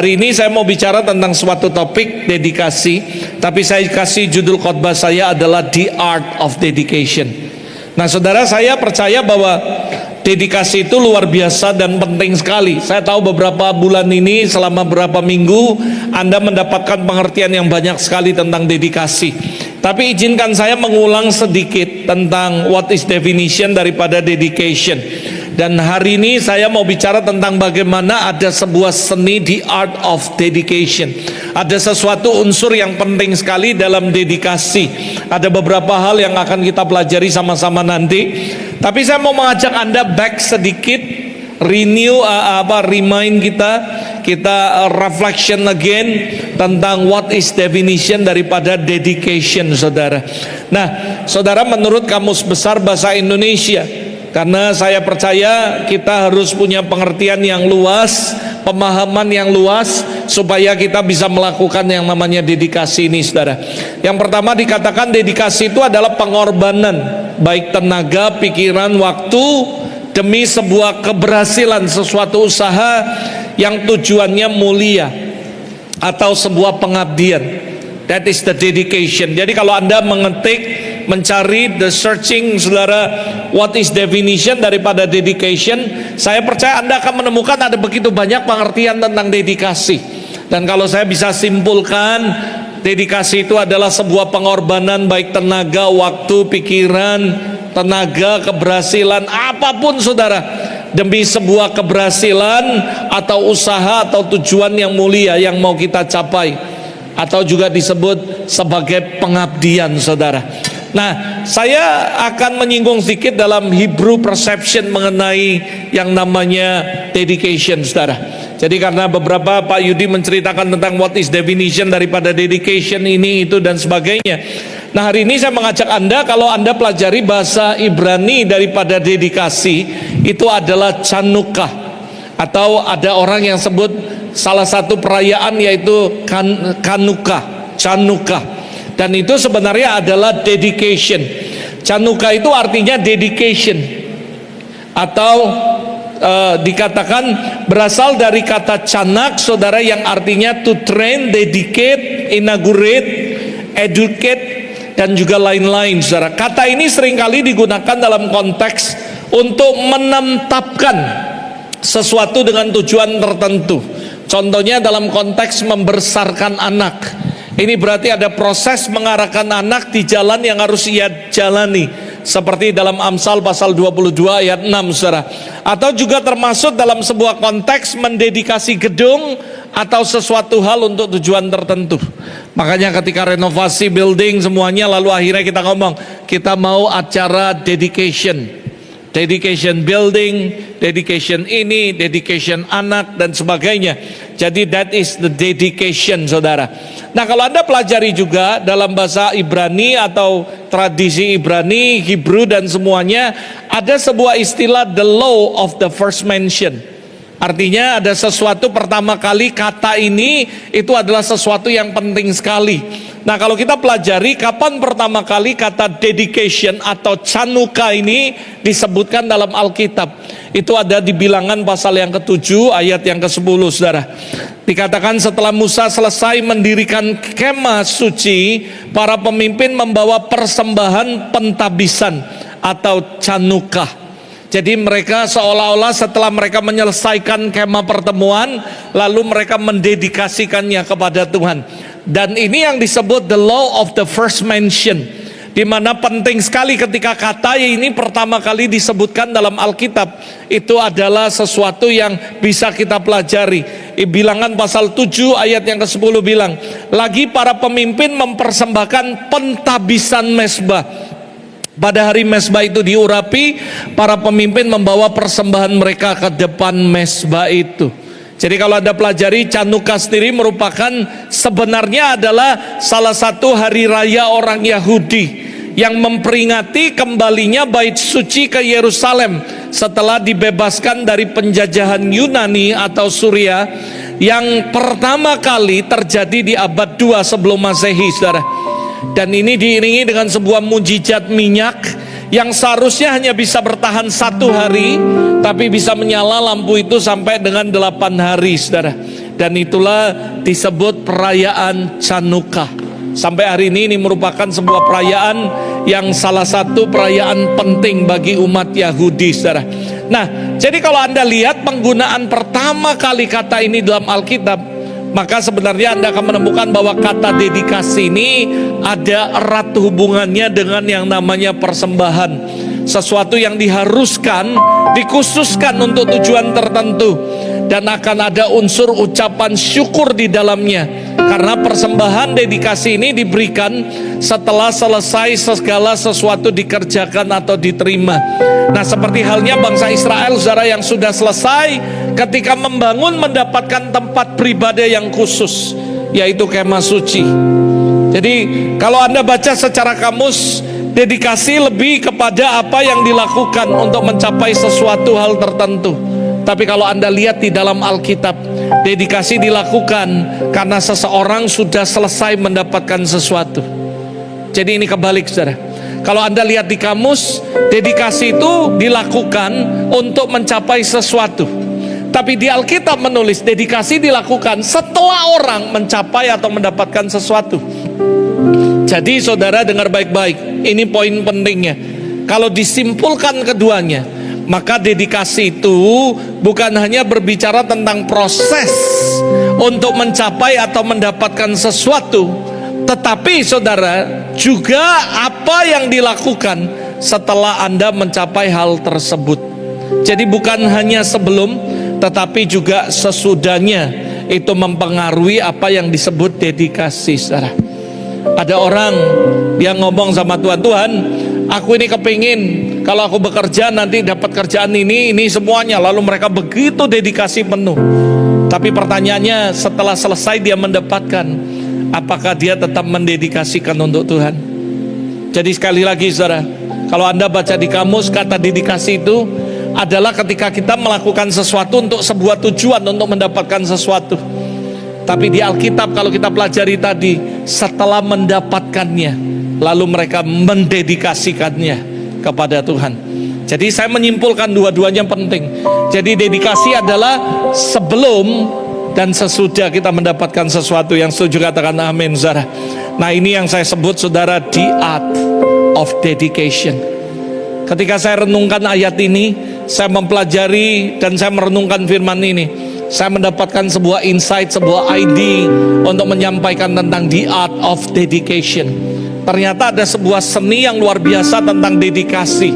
Hari ini saya mau bicara tentang suatu topik dedikasi, tapi saya kasih judul khotbah saya adalah The Art of Dedication. Nah saudara, saya percaya bahwa dedikasi itu luar biasa dan penting sekali. Saya tahu beberapa bulan ini, selama beberapa minggu, Anda mendapatkan pengertian yang banyak sekali tentang dedikasi. Tapi izinkan saya mengulang sedikit tentang what is definition daripada dedication. Dan hari ini saya mau bicara tentang bagaimana ada sebuah seni, the art of dedication. Ada sesuatu unsur yang penting sekali dalam dedikasi. Ada beberapa hal yang akan kita pelajari sama-sama nanti. Tapi saya mau mengajak Anda back sedikit, remind kita reflection again tentang what is definition daripada dedication, saudara. Nah, saudara, menurut Kamus Besar Bahasa Indonesia, karena saya percaya kita harus punya pengertian yang luas, pemahaman yang luas, supaya kita bisa melakukan yang namanya dedikasi ini, saudara. Yang pertama dikatakan dedikasi itu adalah pengorbanan, baik tenaga, pikiran, waktu, demi sebuah keberhasilan sesuatu usaha yang tujuannya mulia, atau sebuah pengabdian. That is the dedication. Jadi kalau Anda mencari the searching, saudara, what is definition daripada dedication, saya percaya Anda akan menemukan ada begitu banyak pengertian tentang dedikasi. Dan kalau saya bisa simpulkan, dedikasi itu adalah sebuah pengorbanan, baik tenaga, waktu, pikiran, tenaga, keberhasilan, apapun, saudara, demi sebuah keberhasilan atau usaha atau tujuan yang mulia yang mau kita capai, atau juga disebut sebagai pengabdian, saudara. Nah, saya akan menyinggung sedikit dalam Hebrew perception mengenai yang namanya dedication, saudara. Jadi karena beberapa Pak Yudi menceritakan tentang what is definition daripada dedication ini, itu, dan sebagainya. Nah, hari ini saya mengajak Anda, kalau Anda pelajari bahasa Ibrani daripada dedikasi, itu adalah Chanukah, atau ada orang yang sebut salah satu perayaan yaitu Chanukah. Dan itu sebenarnya adalah dedication. Chanukah itu artinya dedication, atau dikatakan berasal dari kata Chanak, saudara, yang artinya to train, dedicate, inaugurate, educate, dan juga lain-lain, saudara. Kata ini seringkali digunakan dalam konteks untuk menetapkan sesuatu dengan tujuan tertentu. Contohnya dalam konteks membesarkan anak. Ini berarti ada proses mengarahkan anak di jalan yang harus ia jalani, seperti dalam Amsal pasal 22 ayat 6, saudara. Atau juga termasuk dalam sebuah konteks mendedikasi gedung atau sesuatu hal untuk tujuan tertentu. Makanya ketika renovasi building semuanya, lalu akhirnya kita ngomong, kita mau acara dedication building, dedication ini, dedication anak, dan sebagainya. Jadi that is the dedication, saudara. Nah, kalau Anda pelajari juga dalam bahasa Ibrani atau tradisi Ibrani, Hebrew, dan semuanya, ada sebuah istilah the law of the first mention. Artinya ada sesuatu pertama kali, kata ini itu adalah sesuatu yang penting sekali. Nah, kalau kita pelajari kapan pertama kali kata dedication atau Chanukah ini disebutkan dalam Alkitab, itu ada di Bilangan pasal yang ke-7 ayat yang ke-10, saudara. Dikatakan setelah Musa selesai mendirikan kemah suci, para pemimpin membawa persembahan pentabisan atau Chanukah. Jadi mereka seolah-olah setelah mereka menyelesaikan kemah pertemuan, lalu mereka mendedikasikannya kepada Tuhan. Dan ini yang disebut the law of the first mention, di mana penting sekali ketika kata ini pertama kali disebutkan dalam Alkitab, itu adalah sesuatu yang bisa kita pelajari. Bilangan pasal 7 ayat yang ke-10 bilang, lagi para pemimpin mempersembahkan pentabisan mezbah. Pada hari mezbah itu diurapi, para pemimpin membawa persembahan mereka ke depan mezbah itu. Jadi kalau Anda pelajari, Chanukah sendiri merupakan sebenarnya adalah salah satu hari raya orang Yahudi yang memperingati kembalinya bait suci ke Yerusalem setelah dibebaskan dari penjajahan Yunani atau Suria, yang pertama kali terjadi di abad 2 sebelum Masehi, saudara. Dan ini diiringi dengan sebuah mujizat minyak yang seharusnya hanya bisa bertahan 1 hari, tapi bisa menyala lampu itu sampai dengan 8 hari, saudara. dan itulah disebut perayaan Chanukah. Sampai hari ini merupakan sebuah perayaan yang salah satu perayaan penting bagi umat Yahudi, saudara. Nah, jadi kalau Anda lihat penggunaan pertama kali kata ini dalam Alkitab, maka sebenarnya Anda akan menemukan bahwa kata dedikasi ini ada erat hubungannya dengan yang namanya persembahan. Sesuatu yang diharuskan, dikhususkan untuk tujuan tertentu, dan akan ada unsur ucapan syukur di dalamnya. Karena persembahan dedikasi ini diberikan setelah selesai segala sesuatu dikerjakan atau diterima. Nah, seperti halnya bangsa Israel, saudara, yang sudah selesai ketika membangun mendapatkan tempat beribadah yang khusus, yaitu kemah suci. Jadi kalau Anda baca secara kamus, dedikasi lebih kepada apa yang dilakukan untuk mencapai sesuatu hal tertentu. Tapi kalau Anda lihat di dalam Alkitab, dedikasi dilakukan karena seseorang sudah selesai mendapatkan sesuatu. Jadi ini kebalik, saudara. Kalau Anda lihat di kamus, dedikasi itu dilakukan untuk mencapai sesuatu. Tapi di Alkitab menulis dedikasi dilakukan setelah orang mencapai atau mendapatkan sesuatu. Jadi saudara dengar baik-baik, ini poin pentingnya. Kalau disimpulkan keduanya, maka dedikasi itu bukan hanya berbicara tentang proses untuk mencapai atau mendapatkan sesuatu, tetapi saudara juga apa yang dilakukan setelah Anda mencapai hal tersebut. Jadi bukan hanya sebelum, tetapi juga sesudahnya itu mempengaruhi apa yang disebut dedikasi, saudara. Ada orang dia ngomong sama Tuhan, Tuhan, aku ini kepingin kalau aku bekerja nanti dapat kerjaan ini semuanya. Lalu mereka begitu dedikasi penuh. Tapi pertanyaannya, setelah selesai dia mendapatkan, apakah dia tetap mendedikasikan untuk Tuhan? Jadi sekali lagi, saudara, kalau Anda baca di kamus, kata dedikasi itu adalah ketika kita melakukan sesuatu untuk sebuah tujuan, untuk mendapatkan sesuatu. Tapi di Alkitab kalau kita pelajari tadi, setelah mendapatkannya, lalu mereka mendedikasikannya kepada Tuhan. Jadi saya menyimpulkan dua-duanya penting. Jadi dedikasi adalah sebelum dan sesudah kita mendapatkan sesuatu. Yang setuju katakan amin, saudara. Nah, ini yang saya sebut, saudara, the art of dedication. Ketika saya renungkan ayat ini, saya mempelajari dan saya merenungkan firman ini, saya mendapatkan sebuah insight, sebuah ide untuk menyampaikan tentang the art of dedication. Ternyata ada sebuah seni yang luar biasa tentang dedikasi,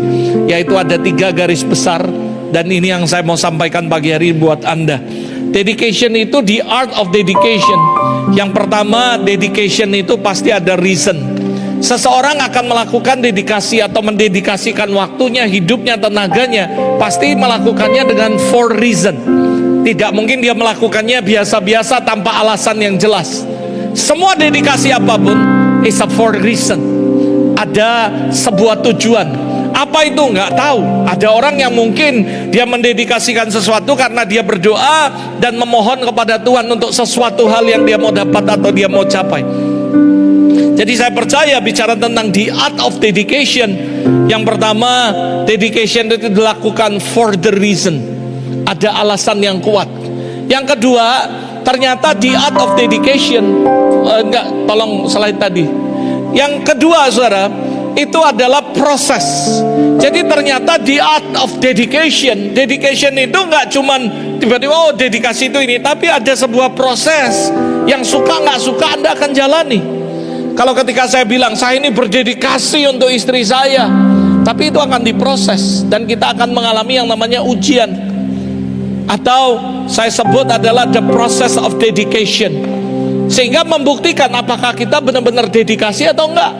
yaitu ada 3 garis besar, dan ini yang saya mau sampaikan pagi hari buat Anda. Dedication itu the art of dedication. Yang pertama, dedication itu pasti ada reason. Seseorang akan melakukan dedikasi atau mendedikasikan waktunya, hidupnya, tenaganya, pasti melakukannya dengan for reason. Tidak mungkin dia melakukannya biasa-biasa tanpa alasan yang jelas. Semua dedikasi apapun is a for reason. Ada sebuah tujuan. Apa itu? Nggak tahu. Ada orang yang mungkin dia mendedikasikan sesuatu karena dia berdoa dan memohon kepada Tuhan untuk sesuatu hal yang dia mau dapat atau dia mau capai. Jadi saya percaya bicara tentang the art of dedication, yang pertama, dedication itu dilakukan for the reason. Ada alasan yang kuat. Yang kedua, ternyata the art of dedication, tolong slide tadi. Yang kedua, saudara, itu adalah proses. Jadi ternyata the art of dedication, dedication itu nggak cuman tiba-tiba oh dedikasi itu ini, tapi ada sebuah proses yang suka nggak suka Anda akan jalani. Kalau ketika saya bilang saya ini berdedikasi untuk istri saya, tapi itu akan diproses dan kita akan mengalami yang namanya ujian. Atau saya sebut adalah the process of dedication, sehingga membuktikan apakah kita benar-benar dedikasi atau enggak.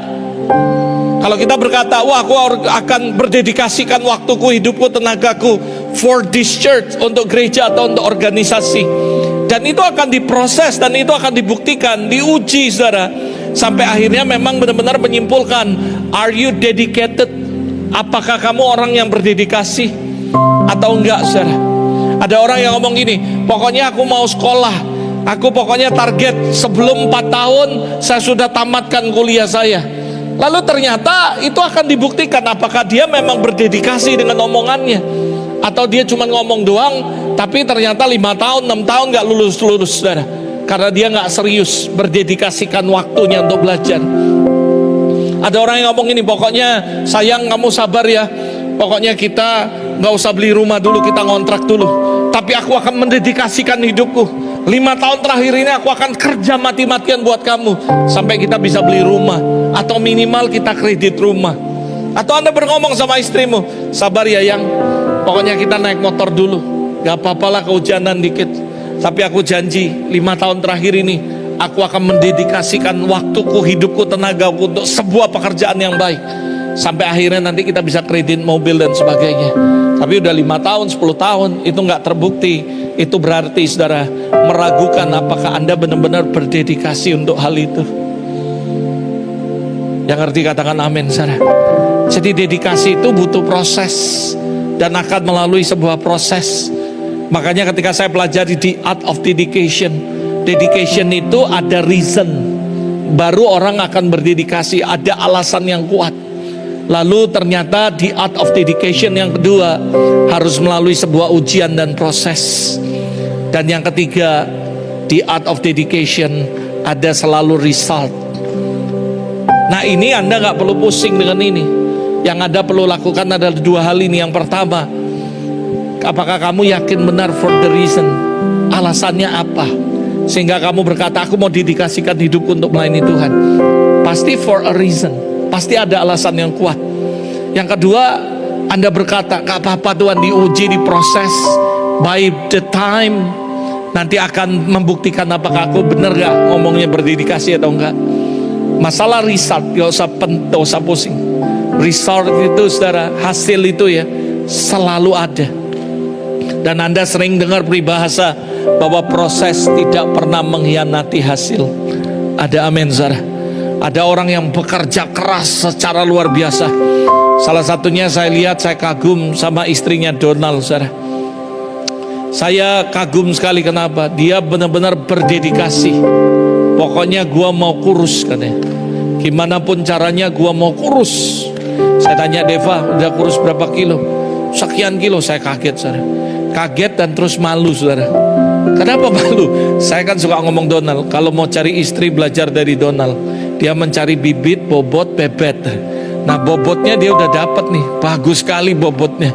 Kalau kita berkata, wah aku akan berdedikasikan waktuku, hidupku, tenagaku for this church, untuk gereja atau untuk organisasi, dan itu akan diproses dan itu akan dibuktikan, diuji, saudara, sampai akhirnya memang benar-benar menyimpulkan, are you dedicated? Apakah kamu orang yang berdedikasi atau enggak, saudara? Ada orang yang ngomong gini, pokoknya aku mau sekolah, aku pokoknya target sebelum 4 tahun saya sudah tamatkan kuliah saya. Lalu ternyata itu akan dibuktikan apakah dia memang berdedikasi dengan omongannya, atau dia cuma ngomong doang tapi ternyata 5 tahun, 6 tahun nggak lulus-lulus, saudara. Karena dia nggak serius berdedikasikan waktunya untuk belajar. Ada orang yang ngomong ini, pokoknya sayang kamu sabar ya, pokoknya kita nggak usah beli rumah dulu, kita ngontrak dulu. Tapi aku akan mendedikasikan hidupku. 5 tahun terakhir ini aku akan kerja mati-matian buat kamu sampai kita bisa beli rumah, atau minimal kita kredit rumah. Atau Anda berngomong sama istrimu, sabar ya yang, pokoknya kita naik motor dulu, gak apa-apalah kehujanan dikit, tapi aku janji 5 tahun terakhir ini aku akan mendedikasikan waktuku, hidupku, tenagaku untuk sebuah pekerjaan yang baik, sampai akhirnya nanti kita bisa kredit mobil dan sebagainya. Tapi udah 5 tahun, 10 tahun itu gak terbukti. Itu berarti saudara meragukan apakah Anda benar-benar berdedikasi untuk hal itu. Yang ngerti katakan amin, saudara. Jadi dedikasi itu butuh proses dan akan melalui sebuah proses. Makanya ketika saya pelajari di Art of Dedication, dedication itu ada reason, baru orang akan berdedikasi, ada alasan yang kuat. Lalu ternyata di Art of Dedication yang kedua harus melalui sebuah ujian dan proses. Dan yang ketiga di Art of Dedication ada selalu result. Nah ini Anda gak perlu pusing dengan ini. Yang Anda perlu lakukan adalah 2 hal ini. Yang pertama, apakah kamu yakin benar for the reason? Alasannya apa? Sehingga kamu berkata, aku mau dedikasikan hidupku untuk melayani Tuhan. Pasti for a reason, pasti ada alasan yang kuat. Yang kedua, Anda berkata, gak apa-apa Tuhan, diuji, diproses. By the time nanti akan membuktikan apakah aku benar gak ngomongnya berdedikasi atau enggak. Masalah result, gak usah pusing. Result itu saudara, hasil itu ya selalu ada. Dan Anda sering dengar peribahasa bahwa proses tidak pernah mengkhianati hasil. Ada amin saudara. Ada orang yang bekerja keras secara luar biasa. Salah satunya saya lihat, saya kagum sama istrinya Donald saudara. Saya kagum sekali, kenapa? Dia benar-benar berdedikasi. Pokoknya gua mau kurus katanya. Gimana pun caranya gua mau kurus. Saya tanya, Deva udah kurus berapa kilo? Sekian kilo. Saya kaget saudara. Kaget dan terus malu saudara. Kenapa malu? Saya kan suka ngomong Donald, kalau mau cari istri belajar dari Donald. Dia mencari bibit, bobot, bebet. Nah bobotnya dia udah dapat nih, bagus sekali bobotnya.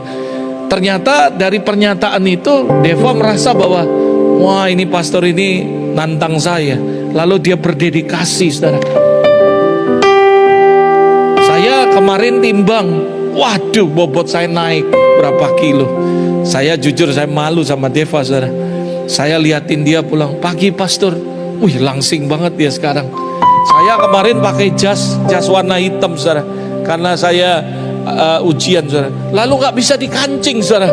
Ternyata dari pernyataan itu Deva merasa bahwa wah ini pastor ini nantang saya. Lalu dia berdedikasi saudara. Saya kemarin timbang, waduh bobot saya naik berapa kilo. Saya jujur saya malu sama Deva saudara. Saya liatin dia pulang, pagi pastor, wih langsing banget dia sekarang. Saya kemarin pakai jas warna hitam saudara, karena saya ujian saudara. Lalu gak bisa dikancing saudara.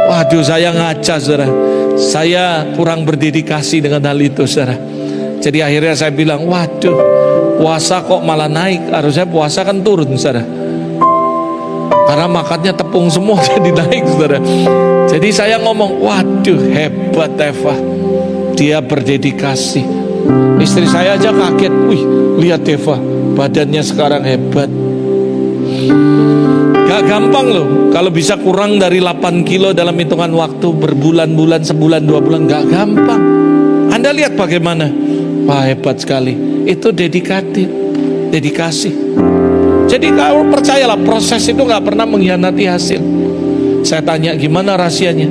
Waduh saya ngaca saudara. Saya kurang berdedikasi dengan hal itu saudara. Jadi akhirnya saya bilang, waduh puasa kok malah naik. Harusnya puasa kan turun saudara, karena makannya tepung semua jadi naik saudara. Jadi saya ngomong, waduh hebat Eva, dia berdedikasi. Istri saya aja kaget, wih lihat Eva badannya sekarang hebat. Gak gampang loh kalau bisa kurang dari 8 kilo dalam hitungan waktu, berbulan-bulan, sebulan, 2 bulan, gak gampang. Anda lihat bagaimana, wah hebat sekali. Itu dedikasi. Jadi kalau percayalah, proses itu gak pernah mengkhianati hasil. Saya tanya gimana rahasianya.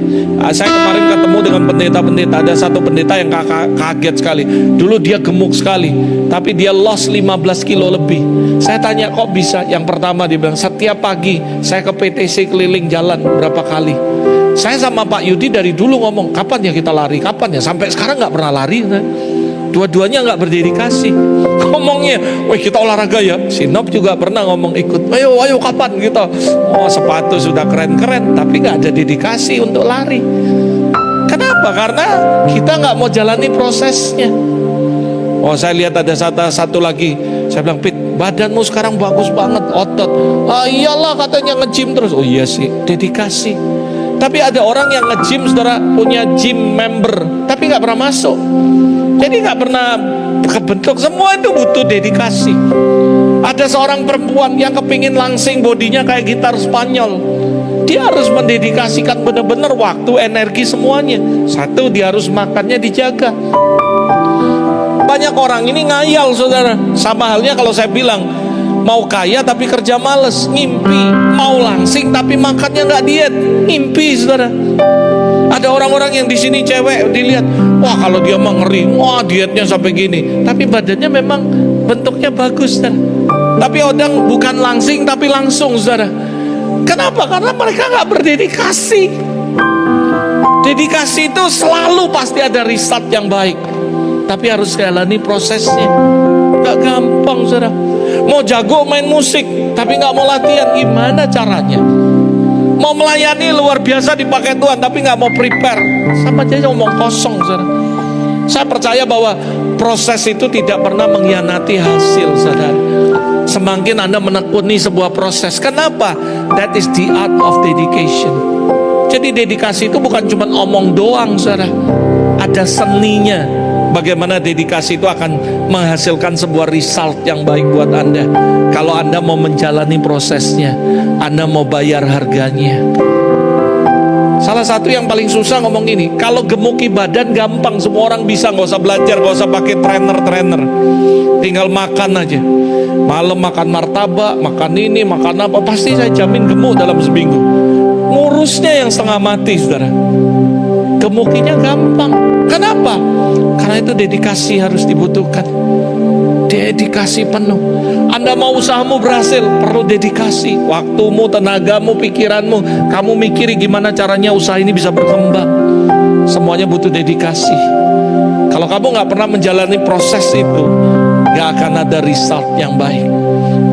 Saya kemarin ketemu dengan pendeta-pendeta. Ada satu pendeta yang kaget sekali. Dulu dia gemuk sekali, tapi dia lost 15 kilo lebih. Saya tanya kok bisa. Yang pertama dia bilang, setiap pagi saya ke PTC keliling jalan berapa kali. Saya sama Pak Yudi dari dulu ngomong, kapan ya kita lari, kapan ya. Sampai sekarang gak pernah lari kan? Dua-duanya gak berdedikasi. Ngomongnya, wah kita olahraga ya. Sinop juga pernah ngomong ikut, ayo kapan gitu. Oh sepatu sudah keren-keren, tapi gak ada dedikasi untuk lari. Kenapa? Karena kita gak mau jalani prosesnya. Oh saya lihat ada satu lagi. Saya bilang, Pit, badanmu sekarang bagus banget, otot. Ah iyalah katanya nge-gym terus. Oh iya sih, dedikasi. Tapi ada orang yang nge-gym saudara, punya gym member, tapi gak pernah masuk. Jadi gak pernah kebentuk. Semua itu butuh dedikasi. Ada seorang perempuan yang kepingin langsing, bodinya kayak gitar Spanyol. Dia harus mendedikasikan benar-benar waktu, energi, semuanya. Satu, dia harus makannya dijaga. Banyak orang ini ngayal, saudara. Sama halnya kalau saya bilang, mau kaya tapi kerja males, ngimpi. Mau langsing tapi makannya nggak diet, ngimpi, saudara. Ada orang-orang yang di sini cewek dilihat, wah kalau dia mah ngeri, wah dietnya sampai gini. Tapi badannya memang bentuknya bagus, saudara. Tapi orang bukan langsing tapi langsung, saudara. Kenapa? Karena mereka nggak berdedikasi. Dedikasi itu selalu pasti ada result yang baik, tapi harus jalani prosesnya. Gak gampang, saudara. Mau jago main musik tapi gak mau latihan, gimana caranya? Mau melayani luar biasa dipakai Tuhan tapi gak mau prepare, sama aja ngomong kosong, saudara. Saya percaya bahwa proses itu tidak pernah mengkhianati hasil, saudara. Semakin Anda menekuni sebuah proses. Kenapa? That is the art of dedication. Jadi dedikasi itu bukan cuma omong doang, saudara. Ada seninya. Bagaimana dedikasi itu akan menghasilkan sebuah result yang baik buat Anda. Kalau Anda mau menjalani prosesnya, Anda mau bayar harganya. Salah satu yang paling susah ngomong ini, kalau gemuki badan gampang, semua orang bisa, nggak usah belajar, nggak usah pakai trainer, tinggal makan aja. Malam makan martabak, makan ini, makan apa, pasti saya jamin gemuk dalam seminggu. Ngurusnya yang setengah mati, saudara. Gemukinya gampang. Kenapa? Karena itu dedikasi harus dibutuhkan. Dedikasi penuh. Anda mau usahamu berhasil, perlu dedikasi. Waktumu, tenagamu, pikiranmu. Kamu mikiri gimana caranya usaha ini bisa berkembang. Semuanya butuh dedikasi. Kalau kamu gak pernah menjalani proses itu, gak akan ada result yang baik.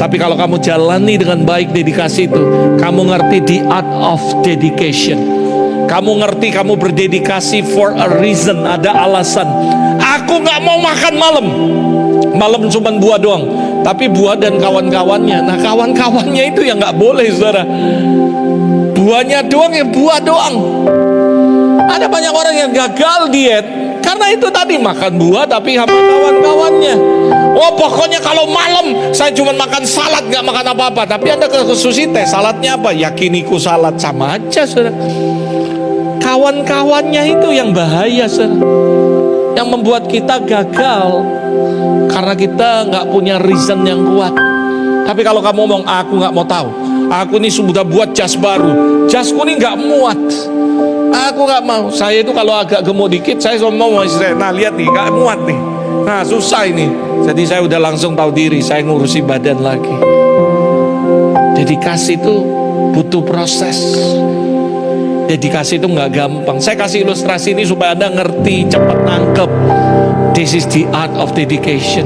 Tapi kalau kamu jalani dengan baik dedikasi itu, kamu ngerti the art of dedication. Kamu ngerti, kamu berdedikasi for a reason, ada alasan. Aku gak mau makan malam. Malam cuma buah doang. Tapi buah dan kawan-kawannya. Nah kawan-kawannya itu yang gak boleh, saudara. Buahnya doang ya buah doang. Ada banyak orang yang gagal diet karena itu tadi, makan buah tapi sama kawan-kawannya. Oh pokoknya kalau malam saya cuma makan salad, gak makan apa-apa. Tapi Anda ke sushi teh, saladnya apa? Yakiniku salad, sama aja, saudara. Kawan-kawannya itu yang bahaya, saudara, yang membuat kita gagal karena kita nggak punya reason yang kuat. Tapi kalau kamu ngomong, aku nggak mau tahu, aku ini sudah buat jas baru, jasku ini nggak muat, aku nggak mau. Saya itu kalau agak gemuk dikit, saya mau istri, nah lihat nih, nggak muat nih, nah susah ini. Jadi saya udah langsung tahu diri, saya ngurusi badan lagi. Dedikasi itu butuh proses. Dedikasi itu nggak gampang. Saya kasih ilustrasi ini supaya Anda ngerti, cepat nangkep. This is the art of dedication.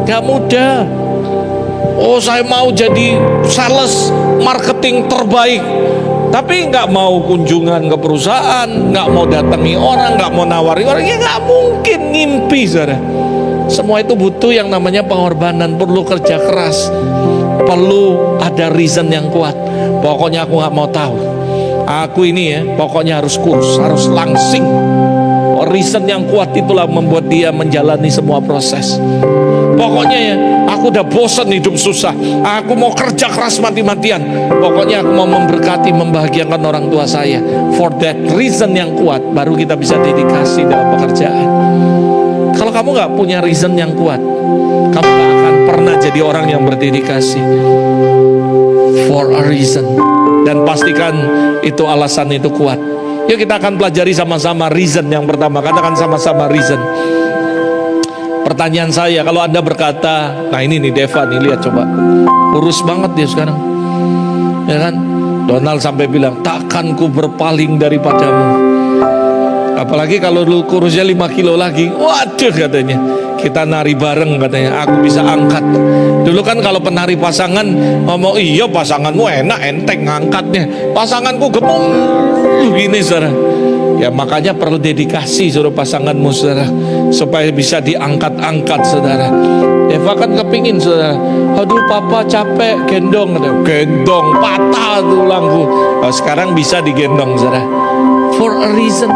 Gak mudah. Oh saya mau jadi sales marketing terbaik, tapi nggak mau kunjungan ke perusahaan, nggak mau datangi orang, nggak mau nawari orang, ya nggak mungkin, ngimpi, saudara. Semua itu butuh yang namanya pengorbanan, perlu kerja keras, perlu ada reason yang kuat. Pokoknya aku nggak mau tahu. Aku ini ya, pokoknya harus kurus, harus langsing. Reason yang kuat itulah membuat dia menjalani semua proses. Pokoknya ya, aku udah bosan hidup susah, aku mau kerja keras mati-matian. Pokoknya aku mau memberkati, membahagiakan orang tua saya. For that reason yang kuat, baru kita bisa dedikasi dalam pekerjaan. Kalau kamu gak punya reason yang kuat, kamu gak akan pernah jadi orang yang berdedikasi. For a reason. Dan pastikan itu alasan itu kuat. Yuk kita akan pelajari sama-sama reason yang pertama. Katakan sama-sama reason. Pertanyaan saya, kalau Anda berkata, nah ini nih Deva nih, lihat coba, kurus banget dia sekarang, ya kan? Donald sampai bilang, takkan ku berpaling daripadamu. Apalagi kalau lu kurusnya 5 kilo lagi, waduh katanya, kita nari bareng katanya, aku bisa angkat. Dulu kan kalau penari pasangan ngomong, iya pasanganmu enak, enteng ngangkatnya, pasanganku gemuk gini, saudara. Ya makanya perlu dedikasi suruh pasanganmu, saudara, supaya bisa diangkat-angkat, saudara. Eva kan kepingin, saudara, aduh papa capek, gendong, gendong, patah tulangku. Oh, sekarang bisa digendong, saudara. For a reason.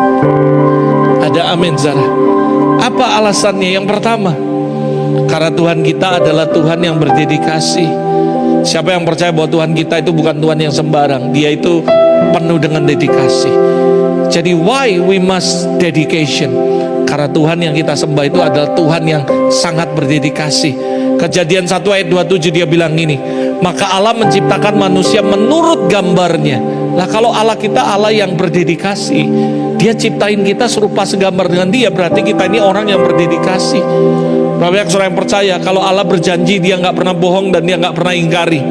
Ada amin, saudara. Apa alasannya? Yang pertama, Karena Tuhan kita adalah Tuhan yang berdedikasi. Siapa yang percaya bahwa Tuhan kita itu bukan Tuhan yang sembarang, Dia itu penuh dengan dedikasi. Jadi why we must dedication? Karena Tuhan yang kita sembah itu adalah Tuhan yang sangat berdedikasi. Kejadian 1 ayat 27 dia bilang gini, maka Allah menciptakan manusia menurut gambarnya. Nah kalau Allah kita Allah yang berdedikasi, Dia ciptain kita serupa segambar dengan Dia, berarti kita ini orang yang berdedikasi. Banyak saudara yang percaya kalau Allah berjanji Dia nggak pernah bohong dan Dia nggak pernah ingkari.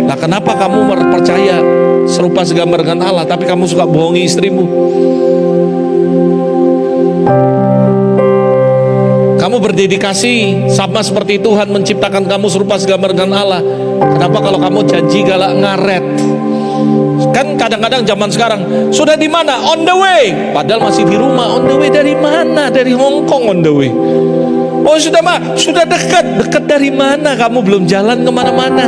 Nah kenapa kamu percaya serupa segambar dengan Allah tapi kamu suka bohongi istrimu? Kamu berdedikasi sama seperti Tuhan menciptakan kamu serupa segambar dengan Allah. Kenapa kalau kamu janji galak ngaret? Kan kadang-kadang zaman sekarang sudah di mana? On the way. Padahal masih di rumah. On the way dari mana? Dari Hong Kong on the way. Oh sudah sudah dekat. Dekat dari mana? Kamu belum jalan kemana-mana.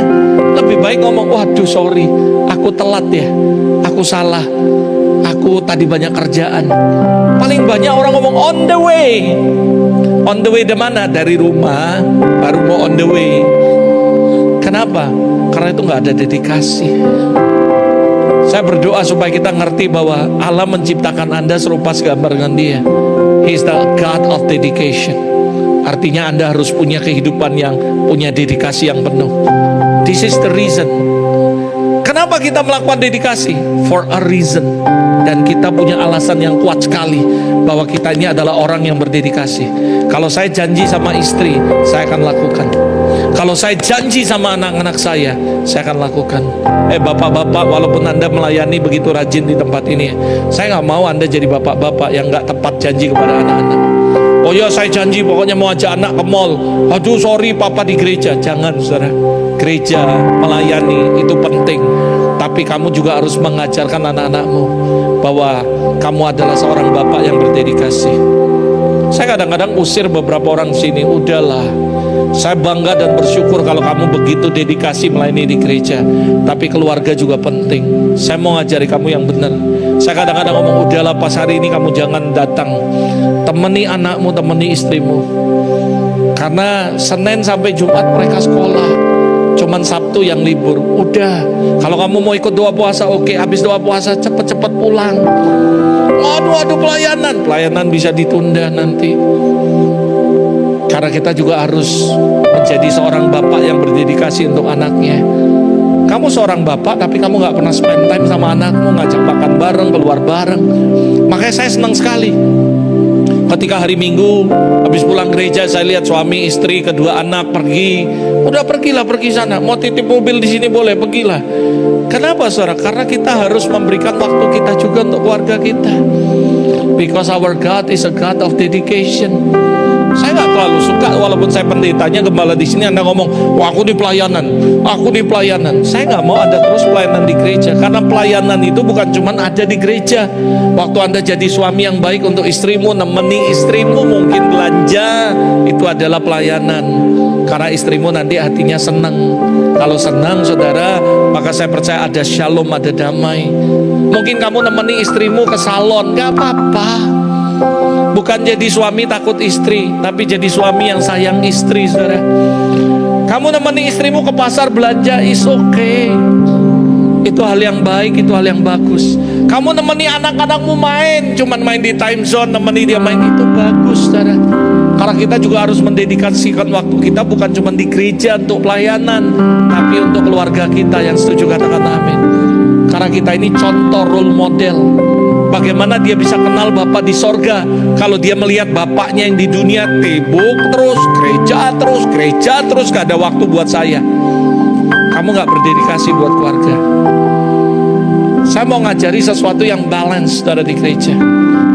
Lebih baik ngomong, waduh sorry, aku telat ya, aku salah, aku tadi banyak kerjaan. Paling banyak orang ngomong on the way. On the way dari mana? Dari rumah, baru mau on the way. Kenapa? Karena itu nggak ada dedikasi. Saya berdoa supaya kita ngerti bahwa Allah menciptakan Anda serupa segambar dengan Dia. He is the God of dedication. Artinya Anda harus punya kehidupan yang punya dedikasi yang penuh. This is the reason. Kenapa kita melakukan dedikasi? For a reason. Dan kita punya alasan yang kuat sekali bahwa kita ini adalah orang yang berdedikasi. Kalau saya janji sama istri, saya akan lakukan. Kalau saya janji sama anak-anak saya akan lakukan. Bapak-bapak, walaupun Anda melayani begitu rajin di tempat ini, saya nggak mau Anda jadi bapak-bapak yang nggak tepat janji kepada anak-anak. Oh ya saya janji pokoknya mau ajak anak ke mall. Aduh sorry papa di gereja. Jangan saudara. Gereja, melayani itu penting. Tapi kamu juga harus mengajarkan anak-anakmu bahwa kamu adalah seorang bapak yang berdedikasi. Saya kadang-kadang usir beberapa orang sini. Udahlah, saya bangga dan bersyukur kalau kamu begitu dedikasi melayani di gereja. Tapi keluarga juga penting. Saya mau ngajari kamu yang benar. Saya kadang-kadang ngomong, udahlah pas hari ini kamu jangan datang. Temani anakmu, temani istrimu. Karena Senin sampai Jumat mereka sekolah. Cuman Sabtu yang libur. Udah, kalau kamu mau ikut doa puasa, oke. Habis doa puasa cepet-cepet pulang. Aduh pelayanan bisa ditunda nanti. Karena kita juga harus menjadi seorang bapak yang berdedikasi untuk anaknya. Kamu seorang bapak tapi kamu gak pernah spend time sama anakmu, ngajak makan bareng, keluar bareng. Makanya saya senang sekali ketika hari Minggu habis pulang gereja saya lihat suami, istri, kedua anak pergi. Udah pergilah, pergi sana. Mau titip mobil di sini boleh, pergilah. Kenapa saudara? Karena kita harus memberikan waktu kita juga untuk keluarga kita. Because our God is a God of dedication. Saya nggak terlalu suka walaupun saya pendetanya, gembala di sini Anda ngomong, wah aku di pelayanan, aku di pelayanan. Saya nggak mau ada terus pelayanan di gereja, karena pelayanan itu bukan cuma ada di gereja. Waktu Anda jadi suami yang baik untuk istrimu, nemeni istrimu mungkin belanja, itu adalah pelayanan. Karena istrimu nanti hatinya senang. Kalau senang saudara, maka saya percaya ada shalom, ada damai. Mungkin kamu nemeni istrimu ke salon, nggak apa-apa. Bukan jadi suami takut istri, tapi jadi suami yang sayang istri, saudara. Kamu nemeni istrimu ke pasar belanja, is okay. Itu hal yang baik, itu hal yang bagus. Kamu nemeni anak-anakmu main, cuman main di time zone, nemeni dia main, itu bagus, saudara. Karena kita juga harus mendedikasikan waktu kita bukan cuma di gereja untuk pelayanan, tapi untuk keluarga kita. Yang setuju katakan amin. Karena kita ini contoh role model. Bagaimana dia bisa kenal Bapak di sorga kalau dia melihat bapaknya yang di dunia sibuk terus, gereja terus, gak ada waktu buat saya. Kamu gak berdedikasi buat keluarga. Saya mau ngajari sesuatu yang balance, saudara, di gereja.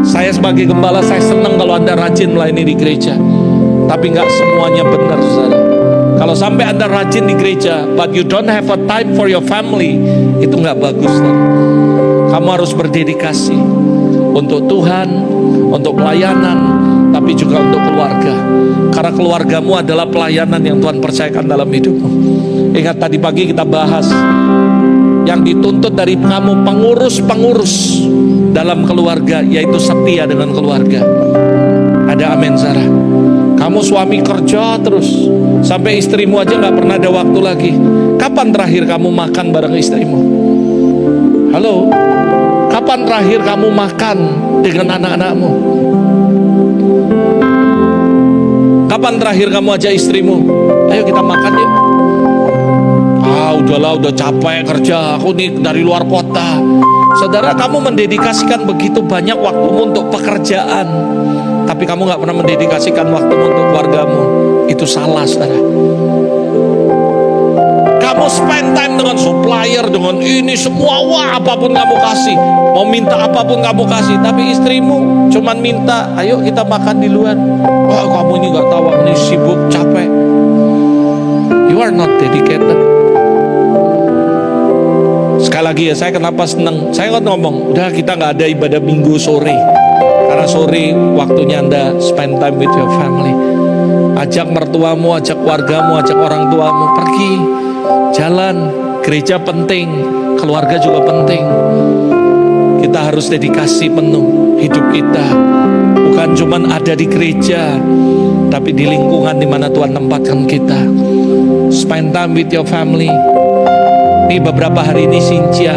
Saya sebagai gembala, saya senang kalau Anda rajin melayani di gereja. Tapi gak semuanya benar, saudara. Kalau sampai Anda rajin di gereja, but you don't have a time for your family, itu gak bagus, saudara. Kamu harus berdedikasi untuk Tuhan, untuk pelayanan, tapi juga untuk keluarga. Karena keluargamu adalah pelayanan yang Tuhan percayakan dalam hidupmu. Ingat tadi pagi kita bahas yang dituntut dari kamu pengurus-pengurus dalam keluarga, yaitu setia dengan keluarga. Ada amin, Sarah? Kamu suami kerja terus, sampai istrimu aja gak pernah ada waktu lagi. Kapan terakhir kamu makan bareng istrimu? Halo? Kapan terakhir kamu makan dengan anak-anakmu? Kapan terakhir kamu ajak istrimu, ayo kita makan yuk? Udahlah, udah capek kerja, aku nih dari luar kota. Saudara, kamu mendedikasikan begitu banyak waktumu untuk pekerjaan, tapi kamu gak pernah mendedikasikan waktumu untuk keluargamu. Itu salah, saudara. Kamu spend time dengan supplier, dengan ini semua, wah apapun kamu kasih, mau minta apapun kamu kasih, tapi istrimu cuman minta, ayo kita makan di luar. Wah, kamu ini gak tahu, ini sibuk, capek. You are not dedicated. Sekali lagi ya, saya kenapa senang? Saya kan ngomong, udah kita gak ada ibadah minggu sore, karena sore waktunya Anda spend time with your family. Ajak mertuamu, ajak keluargamu, ajak orang tuamu, pergi jalan. Gereja penting, keluarga juga penting. Kita harus dedikasi penuh hidup kita, bukan cuman ada di gereja, tapi di lingkungan di mana Tuhan tempatkan kita. Spend time with your family. Nih beberapa hari ini Cynthia,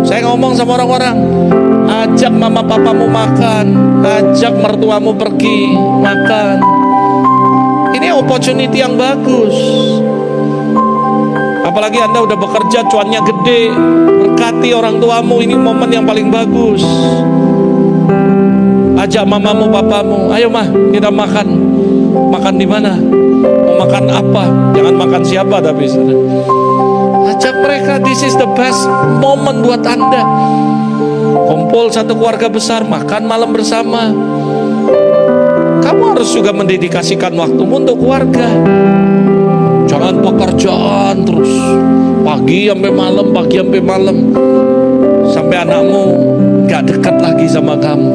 saya ngomong sama orang-orang, ajak mama papamu makan, ajak mertuamu pergi makan. Ini opportunity yang bagus. Apalagi Anda udah bekerja, cuannya gede, berkati orang tuamu, ini momen yang paling bagus. Ajak mamamu papamu, ayo mah kita makan. Makan di mana? Mau makan apa? Jangan makan siapa tapi ajak mereka. This is the best moment buat Anda. Kumpul satu keluarga besar, makan malam bersama. Kamu harus juga mendedikasikan waktumu untuk keluarga. Jangan pekerjaan terus, pagi sampai malam, pagi sampai malam, sampai anakmu gak dekat lagi sama kamu.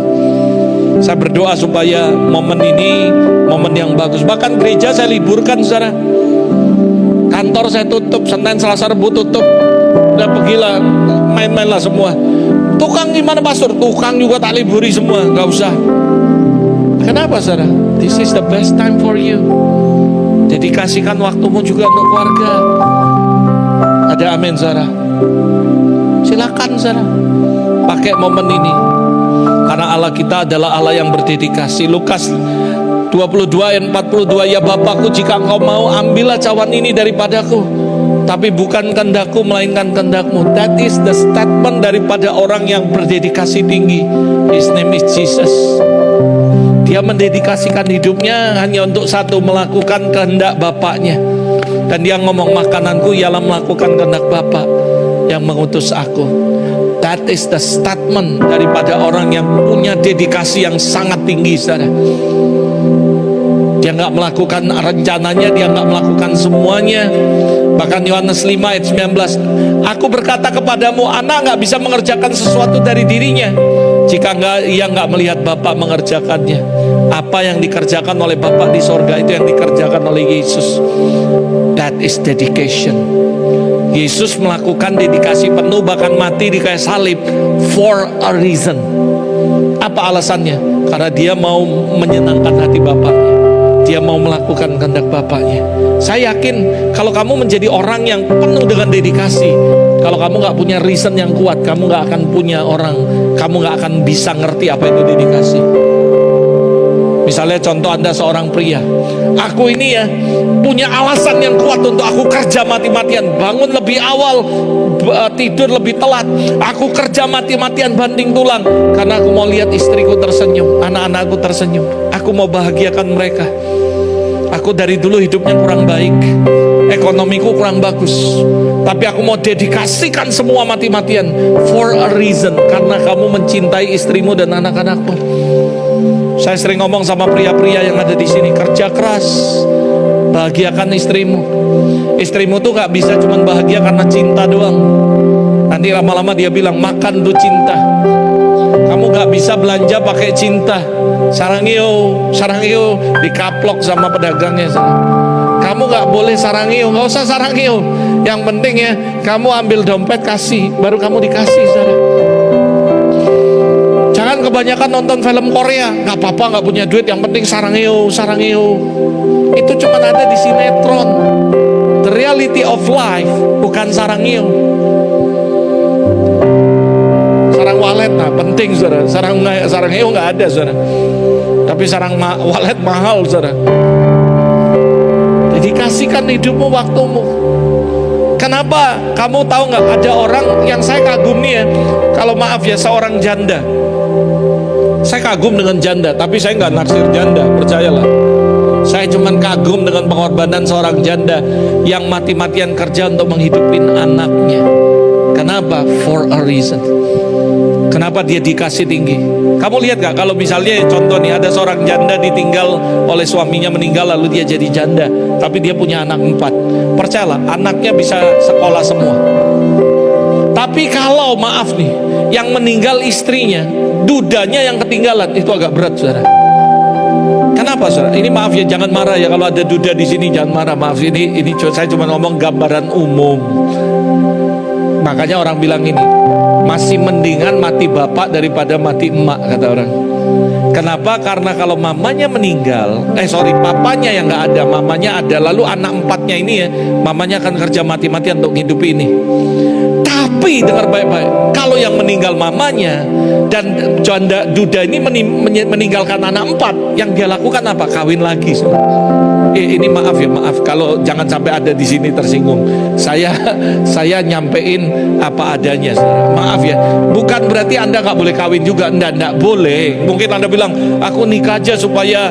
Saya berdoa supaya momen ini momen yang bagus. Bahkan gereja saya liburkan, saudara. Kantor saya tutup, Senin, Selasa, Rabu tutup. Udah pergilah, main-mainlah semua. Tukang gimana pastor? Tukang juga tak liburi semua, gak usah. Kenapa, saudara? This is the best time for you. Dedikasikan waktumu juga untuk keluarga. Ada amin, saudara? Silakan, saudara, pakai momen ini, karena Allah kita adalah Allah yang berdedikasi. Lukas 22 ayat 42, ya Bapakku, jika engkau mau, ambillah cawan ini daripadaku, tapi bukan kehendakku melainkan kehendakmu. That is the statement daripada orang yang berdedikasi tinggi. His name is Jesus. Dia mendedikasikan hidupnya hanya untuk satu, melakukan kehendak Bapaknya. Dan dia ngomong, makananku ialah melakukan kehendak Bapa yang mengutus aku. That is the statement daripada orang yang punya dedikasi yang sangat tinggi, saudara. Dia nggak melakukan rencananya, dia nggak melakukan semuanya. Bahkan Yohanes 5 ayat 19, aku berkata kepadamu, anak nggak bisa mengerjakan sesuatu dari dirinya jika ia nggak melihat Bapa mengerjakannya. Apa yang dikerjakan oleh Bapa di sorga itu yang dikerjakan oleh Yesus. That is dedication. Yesus melakukan dedikasi penuh, bahkan mati di kayu salib for a reason. Apa alasannya? Karena dia mau menyenangkan hati Bapaknya. Dia mau melakukan kehendak Bapaknya. Saya yakin kalau kamu menjadi orang yang penuh dengan dedikasi, kalau kamu gak punya reason yang kuat, kamu gak akan punya orang, kamu gak akan bisa ngerti apa itu dedikasi. Misalnya contoh, Anda seorang pria, aku ini ya punya alasan yang kuat untuk aku kerja mati-matian, bangun lebih awal, tidur lebih telat, aku kerja mati-matian banting tulang, karena aku mau lihat istriku tersenyum, anak-anakku tersenyum, aku mau bahagiakan mereka. Aku dari dulu hidupnya kurang baik, ekonomiku kurang bagus, tapi aku mau dedikasikan semua mati-matian for a reason, karena kamu mencintai istrimu dan anak-anakmu. Saya sering ngomong sama pria-pria yang ada di sini, kerja keras, bahagiakan istrimu. Istrimu tuh gak bisa cuma bahagia karena cinta doang. Nanti lama-lama dia bilang, makan tuh cinta. Kamu gak bisa belanja pakai cinta. Sarangio dikaplok sama pedagangnya. Kamu gak boleh sarangio, gak usah sarangio. Yang penting ya, kamu ambil dompet kasih, baru kamu dikasih, saudara. Jangan kebanyakan nonton film Korea. Nggak apa-apa, nggak punya duit, yang penting sarangeo, sarangeo. Itu cuma ada di sinetron. The reality of life bukan sarangeo. Sarang walet, nah penting saudara. Sarangeo nggak ada saudara. Tapi walet mahal saudara. Jadi kasihkan hidupmu, waktumu. Kenapa? Kamu tahu nggak, ada orang yang saya kagum nih ya. Kalau maaf ya, seorang janda. Saya kagum dengan janda, tapi saya nggak naksir janda, percayalah. Saya cuman kagum dengan pengorbanan seorang janda yang mati-matian kerja untuk menghidupin anaknya. Kenapa? For a reason. Kenapa dia dikasih tinggi? Kamu lihat gak, kalau misalnya contoh nih, ada seorang janda ditinggal oleh suaminya, meninggal, lalu dia jadi janda, tapi dia punya anak 4. Percayalah, anaknya bisa sekolah semua. Tapi kalau maaf nih, yang meninggal istrinya, dudanya yang ketinggalan, itu agak berat saudara. Kenapa saudara? Ini maaf ya, jangan marah ya kalau ada duda di sini, jangan marah. Maaf, ini saya cuma ngomong gambaran umum. Makanya orang bilang ini, masih mendingan mati bapak daripada mati emak, kata orang. Kenapa? Karena kalau mamanya meninggal, papanya yang nggak ada, mamanya ada, lalu anak 4-nya ini ya, mamanya akan kerja mati-matian untuk hidupi ini. Tapi dengar baik-baik, kalau yang meninggal mamanya dan janda duda ini meninggalkan anak 4, yang dia lakukan apa? Kawin lagi. Ini maaf ya, maaf kalau jangan sampai ada di sini tersinggung. Saya nyampein apa adanya. Maaf ya, bukan berarti Anda nggak boleh kawin juga. Enggak boleh. Mungkin Anda bilang, aku nikah aja supaya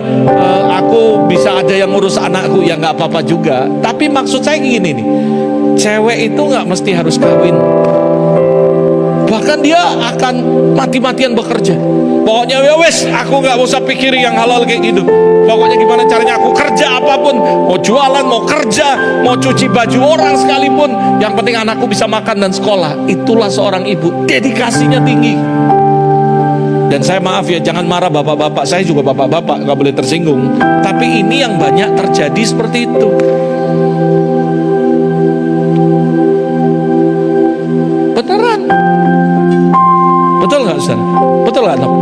aku bisa ada yang ngurus anakku. Ya nggak apa-apa juga. Tapi maksud saya gini nih, cewek itu nggak mesti harus kawin. Bahkan dia akan mati-matian bekerja. Pokoknya ya wes, aku nggak usah pikirin yang halal kayak gitu. Pokoknya gimana caranya aku kerja apapun, mau jualan, mau kerja, mau cuci baju orang sekalipun, yang penting anakku bisa makan dan sekolah. Itulah seorang ibu, dedikasinya tinggi. Dan saya maaf ya, jangan marah bapak-bapak, saya juga bapak-bapak, nggak boleh tersinggung. Tapi ini yang banyak terjadi seperti itu. Beneran. Betul nggak saudara? Betul nggak Nom?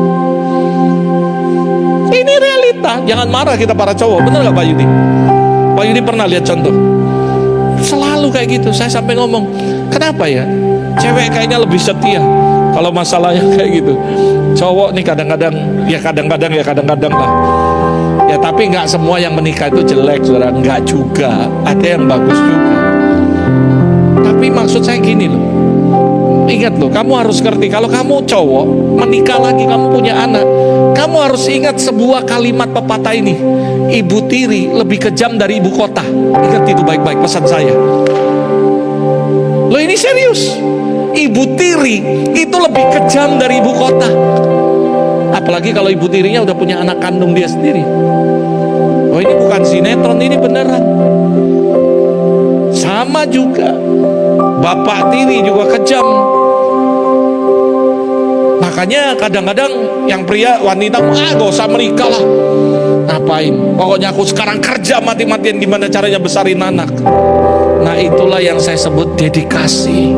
Ini realita. Jangan marah kita para cowok. Bener nggak Pak Yudi? Pak Yudi pernah lihat contoh? Selalu kayak gitu. Saya sampai ngomong, kenapa ya cewek kayaknya lebih setia kalau masalahnya kayak gitu. Cowok nih kadang-kadang lah. Ya tapi nggak semua yang menikah itu jelek saudara. Nggak juga. Ada yang bagus juga. Tapi maksud saya gini loh. Ingat loh, kamu harus ngerti, kalau kamu cowok menikah lagi, kamu punya anak, kamu harus ingat sebuah kalimat pepatah ini, ibu tiri lebih kejam dari ibu kota. Ingat itu baik-baik, pesan saya. Loh ini serius, ibu tiri itu lebih kejam dari ibu kota. Apalagi kalau ibu tirinya udah punya anak kandung dia sendiri. Oh ini bukan sinetron, ini beneran. Sama juga, bapak tiri juga kejam. Makanya kadang-kadang yang pria, wanita, gak usah menikah lah. Ngapain? Pokoknya aku sekarang kerja mati-matian, gimana caranya besarin anak. Nah itulah yang saya sebut dedikasi.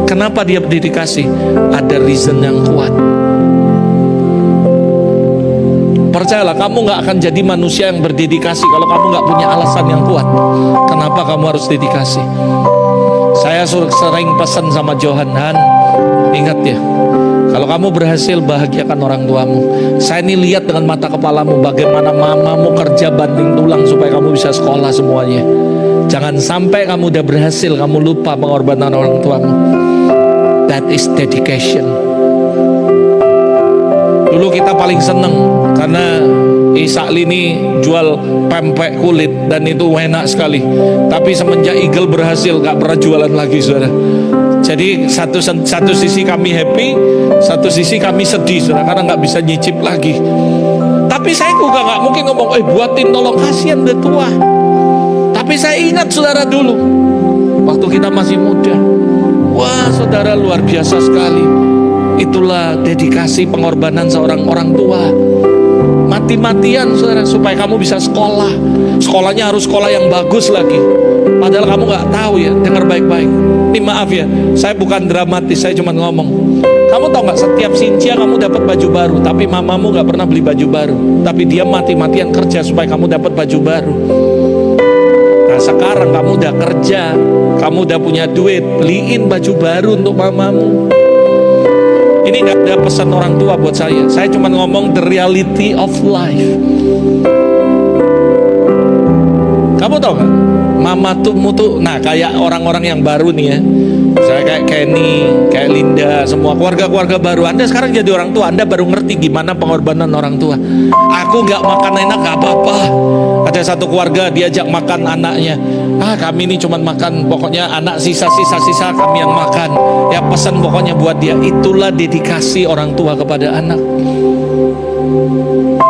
Kenapa dia berdedikasi? Ada reason yang kuat. Percayalah, kamu gak akan jadi manusia yang berdedikasi kalau kamu gak punya alasan yang kuat. Kenapa kamu harus dedikasi? Saya sering pesan sama Johan, Han, ingat ya, kalau kamu berhasil, bahagiakan orang tuamu. Saya ini lihat dengan mata kepalamu bagaimana mamamu kerja banting tulang supaya kamu bisa sekolah semuanya. Jangan sampai kamu udah berhasil, kamu lupa pengorbanan orang tuamu. That is dedication. Dulu kita paling seneng karena Isakli ini jual pempek kulit dan itu enak sekali. Tapi semenjak Eagle berhasil, gak pernah jualan lagi saudara. Jadi satu sisi kami happy, satu sisi kami sedih saudara, karena gak bisa nyicip lagi. Tapi saya juga gak mungkin ngomong, buatin tolong, kasihan udah tua. Tapi saya ingat saudara dulu, waktu kita masih muda. Wah saudara, luar biasa sekali. Itulah dedikasi pengorbanan seorang orang tua. Mati-matian saudara supaya kamu bisa sekolah. Sekolahnya harus sekolah yang bagus lagi. Padahal kamu gak tahu ya, dengar baik-baik. Ini maaf ya, saya bukan dramatis, saya cuma ngomong. Kamu tahu nggak, setiap Cynthia kamu dapat baju baru, tapi mamamu nggak pernah beli baju baru, tapi dia mati-matian kerja supaya kamu dapat baju baru. Nah sekarang kamu udah kerja, kamu udah punya duit, beliin baju baru untuk mamamu. Ini nggak ada pesan orang tua buat saya cuma ngomong the reality of life. Kamu tahu nggak, mama tuh, nah kayak orang-orang yang baru nih ya, saya kayak Kenny, kayak Linda, semua keluarga-keluarga baru. Anda sekarang jadi orang tua, Anda baru ngerti gimana pengorbanan orang tua. Aku nggak makan enak, nggak apa-apa. Ada satu keluarga diajak makan anaknya, kami ini cuma makan, pokoknya anak sisa kami yang makan. Ya pesan pokoknya buat dia. Itulah dedikasi orang tua kepada anak.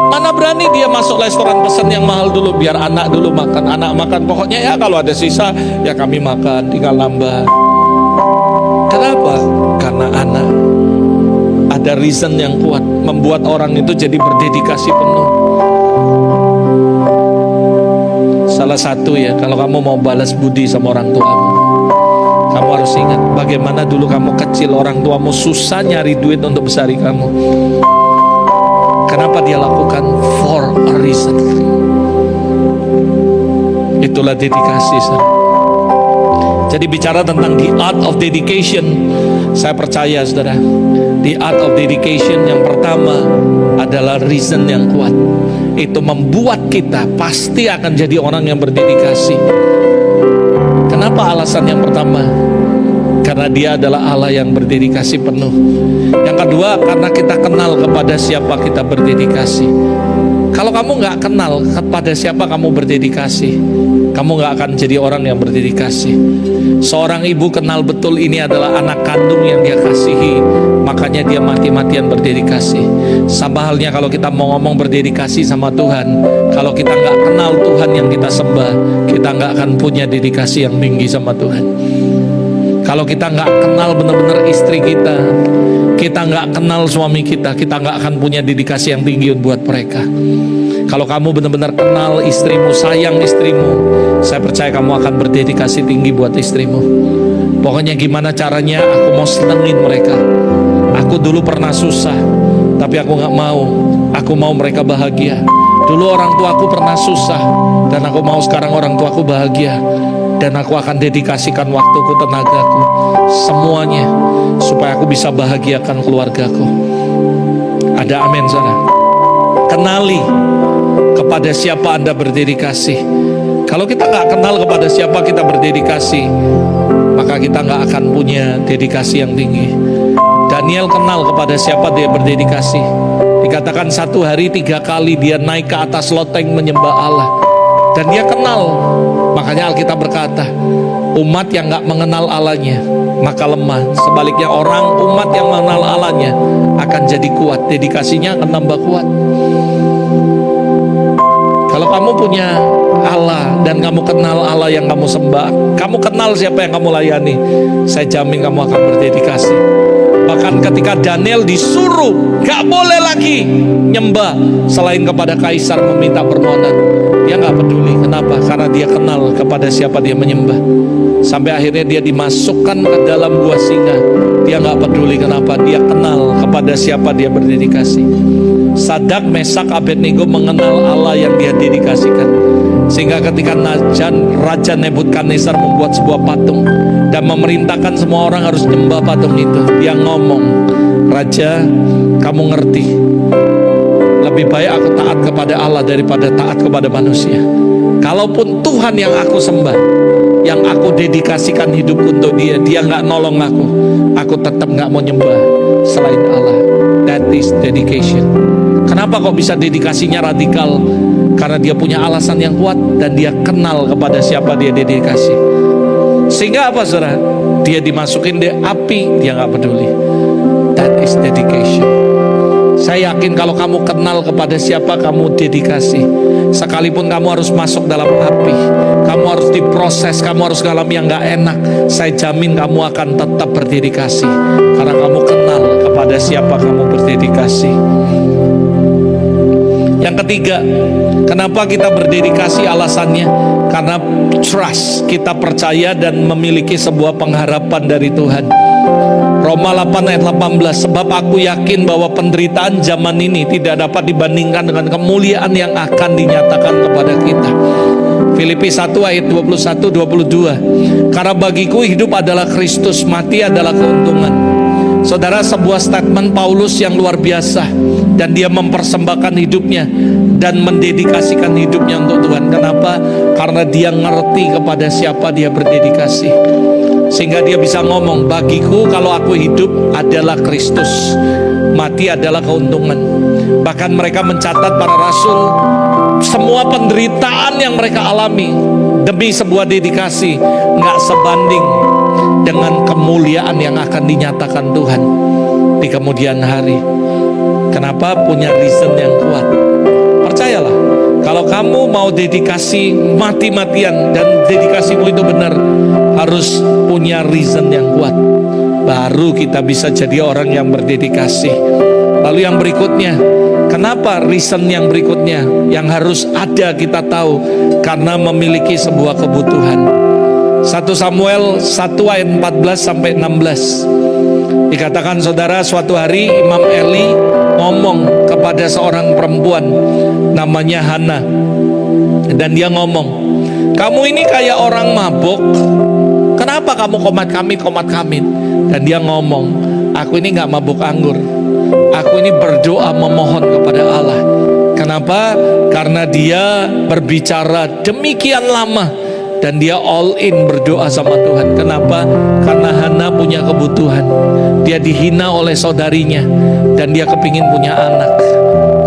Mana berani dia masuk restoran pesan yang mahal dulu, biar anak dulu makan. Anak makan, pokoknya ya kalau ada sisa ya kami makan, tinggal nambah. Kenapa? Karena anak ada reason yang kuat membuat orang itu jadi berdedikasi penuh. Salah satu ya, kalau kamu mau balas budi sama orang tuamu, kamu harus ingat bagaimana dulu kamu kecil, orang tuamu susah nyari duit untuk besari kamu. Kenapa dia lakukan? For a reason. Itulah dedikasi, saudara. Jadi bicara tentang the art of dedication, saya percaya saudara, the art of dedication yang pertama adalah reason yang kuat. Itu membuat kita pasti akan jadi orang yang berdedikasi. Kenapa alasan yang pertama? Karena dia adalah Allah yang berdedikasi penuh. Yang kedua, karena kita kenal kepada siapa kita berdedikasi. Kalau kamu nggak kenal kepada siapa kamu berdedikasi, kamu nggak akan jadi orang yang berdedikasi. Seorang ibu kenal betul ini adalah anak kandung yang dia kasihi, makanya dia mati-matian berdedikasi. Sama halnya kalau kita mau ngomong berdedikasi sama Tuhan, kalau kita nggak kenal Tuhan yang kita sembah, kita nggak akan punya dedikasi yang tinggi sama Tuhan. Kalau kita nggak kenal benar-benar istri kita, kita nggak kenal suami kita, kita nggak akan punya dedikasi yang tinggi buat mereka. Kalau kamu benar-benar kenal istrimu, sayang istrimu, saya percaya kamu akan berdedikasi tinggi buat istrimu. Pokoknya gimana caranya aku mau senengin mereka. Aku dulu pernah susah, tapi aku nggak mau. Aku mau mereka bahagia. Dulu orang tuaku pernah susah, dan aku mau sekarang orang tuaku bahagia. Dan aku akan dedikasikan waktuku, tenagaku, semuanya supaya aku bisa bahagiakan keluargaku. Ada amin, saudara. Kenali kepada siapa Anda berdedikasi. Kalau kita nggak kenal kepada siapa kita berdedikasi, maka kita nggak akan punya dedikasi yang tinggi. Daniel kenal kepada siapa dia berdedikasi. Dikatakan satu hari 3 kali dia naik ke atas loteng menyembah Allah. Dan dia kenal. Makanya Alkitab berkata, umat yang gak mengenal Allahnya maka lemah. Sebaliknya umat yang mengenal Allahnya akan jadi kuat. Dedikasinya akan tambah kuat. Kalau kamu punya Allah dan kamu kenal Allah yang kamu sembah, kamu kenal siapa yang kamu layani, saya jamin kamu akan berdedikasi. Bahkan ketika Daniel disuruh gak boleh lagi nyembah selain kepada kaisar meminta permohonan, dia gak peduli. Kenapa? Karena dia kenal kepada siapa dia menyembah. Sampai akhirnya dia dimasukkan ke dalam gua singa. Dia gak peduli. Kenapa? Dia kenal kepada siapa dia berdedikasi. Sadak, Mesak, Abednego mengenal Allah yang dia dedikasikan. Sehingga ketika Raja Nebukadnezar membuat sebuah patung dan memerintahkan semua orang harus nyembah patung itu, dia ngomong, Raja, kamu ngerti, lebih baik aku taat kepada Allah daripada taat kepada manusia. Kalaupun Tuhan yang aku sembah, yang aku dedikasikan hidupku untuk dia, dia gak nolong aku tetap gak mau nyembah selain Allah. That is dedication. Kenapa kok bisa dedikasinya radikal? Karena dia punya alasan yang kuat dan dia kenal kepada siapa dia dedikasi. Sehingga apa, saudara? Dia dimasukin di api, dia gak peduli. That is dedication. Saya yakin kalau kamu kenal kepada siapa kamu dedikasi, sekalipun kamu harus masuk dalam api, kamu harus diproses, kamu harus dalam yang gak enak, saya jamin kamu akan tetap berdedikasi. Karena kamu kenal kepada siapa kamu berdedikasi. Yang ketiga, kenapa kita berdedikasi? Alasannya karena trust, kita percaya dan memiliki sebuah pengharapan dari Tuhan. Roma 8 ayat 18, sebab aku yakin bahwa penderitaan zaman ini tidak dapat dibandingkan dengan kemuliaan yang akan dinyatakan kepada kita. Filipi 1 ayat 21-22, karena bagiku hidup adalah Kristus, mati adalah keuntungan. Saudara, sebuah statement Paulus yang luar biasa, dan dia mempersembahkan hidupnya dan mendedikasikan hidupnya untuk Tuhan. Kenapa? Karena dia ngerti kepada siapa dia berdedikasi, sehingga dia bisa ngomong, bagiku kalau aku hidup adalah Kristus, mati adalah keuntungan. Bahkan mereka mencatat, para rasul, semua penderitaan yang mereka alami demi sebuah dedikasi nggak sebanding dengan kemuliaan yang akan dinyatakan Tuhan di kemudian hari. Kenapa? Punya reason yang kuat. Percayalah, kalau kamu mau dedikasi mati-matian dan dedikasimu itu benar, harus punya reason yang kuat. Baru kita bisa jadi orang yang berdedikasi. Lalu yang berikutnya, kenapa reason yang berikutnya yang harus ada kita tahu? Karena memiliki sebuah kebutuhan. 1 Samuel 1 ayat 14-16 dikatakan, saudara, suatu hari Imam Eli ngomong kepada seorang perempuan namanya Hana, dan dia ngomong, kamu ini kayak orang mabuk, kenapa kamu komat-kamit? Dan dia ngomong, aku ini gak mabuk anggur, aku ini berdoa memohon kepada Allah. Kenapa? Karena dia berbicara demikian lama dan dia all in berdoa sama Tuhan. Kenapa? Karena Hana punya kebutuhan. Dia dihina oleh saudarinya dan dia kepingin punya anak.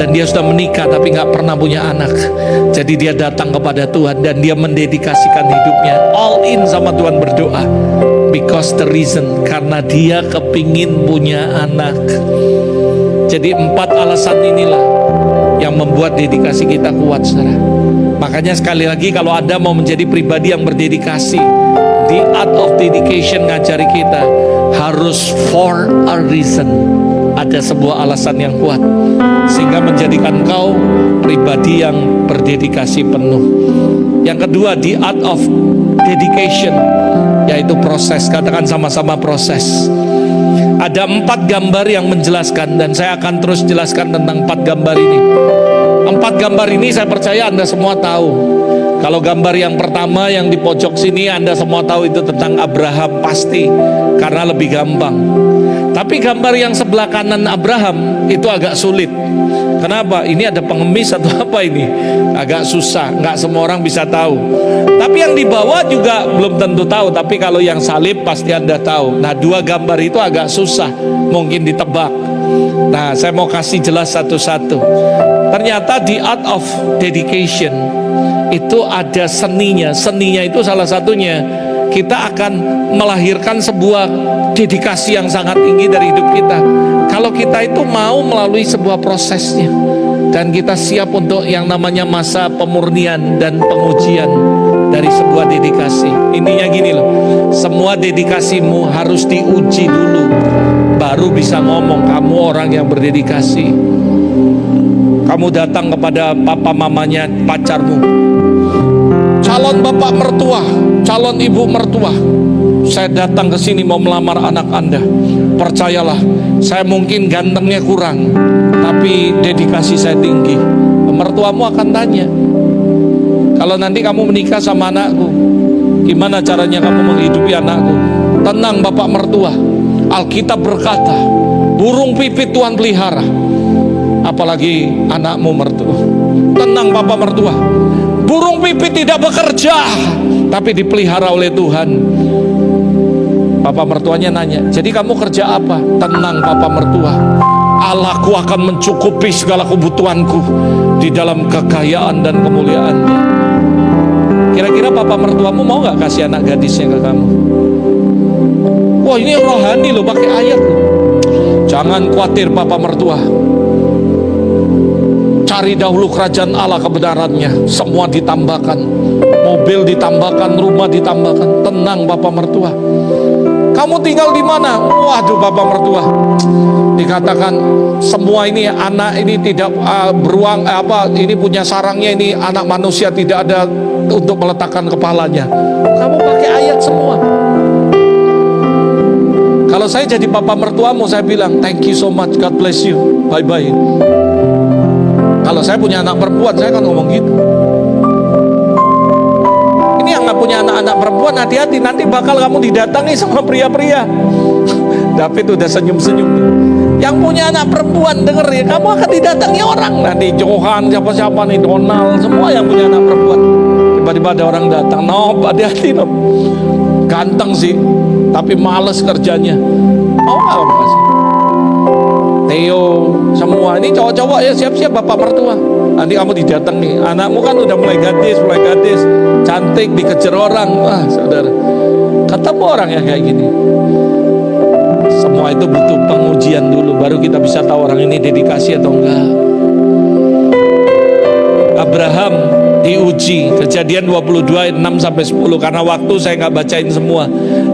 Dan dia sudah menikah tapi gak pernah punya anak. Jadi dia datang kepada Tuhan dan dia mendedikasikan hidupnya all in sama Tuhan, berdoa. Because the reason, karena dia kepingin punya anak. Jadi 4 alasan inilah yang membuat dedikasi kita kuat, saudara. Makanya sekali lagi, kalau Anda mau menjadi pribadi yang berdedikasi, The Art of Dedication ngajari kita harus for a reason. Ada sebuah alasan yang kuat sehingga menjadikan kau pribadi yang berdedikasi penuh. Yang kedua, The Art of Dedication, yaitu proses. Katakan sama-sama, proses. Ada 4 gambar yang menjelaskan, dan saya akan terus jelaskan tentang 4 gambar ini. 4 gambar ini saya percaya Anda semua tahu. Kalau gambar yang pertama yang di pojok sini, Anda semua tahu itu tentang Abraham, pasti, karena lebih gampang. Tapi gambar yang sebelah kanan Abraham itu agak sulit. Kenapa? Ini ada pengemis atau apa ini? Agak susah, nggak semua orang bisa tahu. Tapi yang di bawah juga belum tentu tahu. Tapi kalau yang salib pasti Anda tahu. Nah, 2 gambar itu agak susah, mungkin ditebak. Nah, saya mau kasih jelas satu-satu. Ternyata The Art of Dedication itu ada seninya. Seninya itu salah satunya, kita akan melahirkan sebuah dedikasi yang sangat tinggi dari hidup kita kalau kita itu mau melalui sebuah prosesnya, dan kita siap untuk yang namanya masa pemurnian dan pengujian dari sebuah dedikasi. Intinya gini loh, semua dedikasimu harus diuji dulu, baru bisa ngomong kamu orang yang berdedikasi. Kamu datang kepada papa mamanya pacarmu, calon bapak mertua, calon ibu mertua, saya datang ke sini mau melamar anak Anda. Percayalah, saya mungkin gantengnya kurang, tapi dedikasi saya tinggi. Mertuamu akan tanya, kalau nanti kamu menikah sama anakku, gimana caranya kamu menghidupi anakku? Tenang bapak mertua, Alkitab berkata, burung pipit Tuhan pelihara, apalagi anakmu mertua. Tenang bapak mertua, burung pipit tidak bekerja, tapi dipelihara oleh Tuhan. Bapak mertuanya nanya, jadi kamu kerja apa? Tenang bapak mertua, Allahku akan mencukupi segala kebutuhanku di dalam kekayaan dan kemuliaannya. Kira-kira bapak mertuamu mau gak kasih anak gadisnya ke kamu? Wah, ini rohani loh, pakai ayat loh. Jangan khawatir bapak mertua, cari dahulu kerajaan Allah, kebenarannya, semua ditambahkan. Mobil ditambahkan, rumah ditambahkan. Tenang bapak mertua, Kamu tinggal di mana? Waduh, bapak mertua. Dikatakan semua ini anak ini tidak beruang ini punya sarangnya, ini anak manusia tidak ada untuk meletakkan kepalanya. Kamu pakai ayat semua. Kalau saya jadi papa mertuamu, saya bilang thank you so much, God bless you, bye bye. Kalau saya punya anak perempuan, saya kan ngomong gitu. Ini yang nggak punya anak-anak perempuan, hati-hati, nanti bakal kamu didatangi sama pria-pria. David udah senyum-senyum. Yang punya anak perempuan, denger ya, kamu akan didatangi orang. Nanti Johan, siapa-siapa nih, Donald, semua yang punya anak perempuan. Tiba-tiba ada orang datang, no, hati-hati no. Ganteng sih, tapi males kerjanya. Mau nggak kamu kasih? Theo, semua ini cowok-cowok ya, siap-siap bapak mertua. Nanti kamu didatangi, anakmu kan udah mulai gadis, cantik, dikejar orang. Wah, saudara, ketemu orang yang kayak gini. Semua itu butuh pengujian dulu, baru kita bisa tahu orang ini dedikasi atau enggak. Abraham diuji, Kejadian 22 ayat 6 sampai 10. Karena waktu saya nggak bacain semua,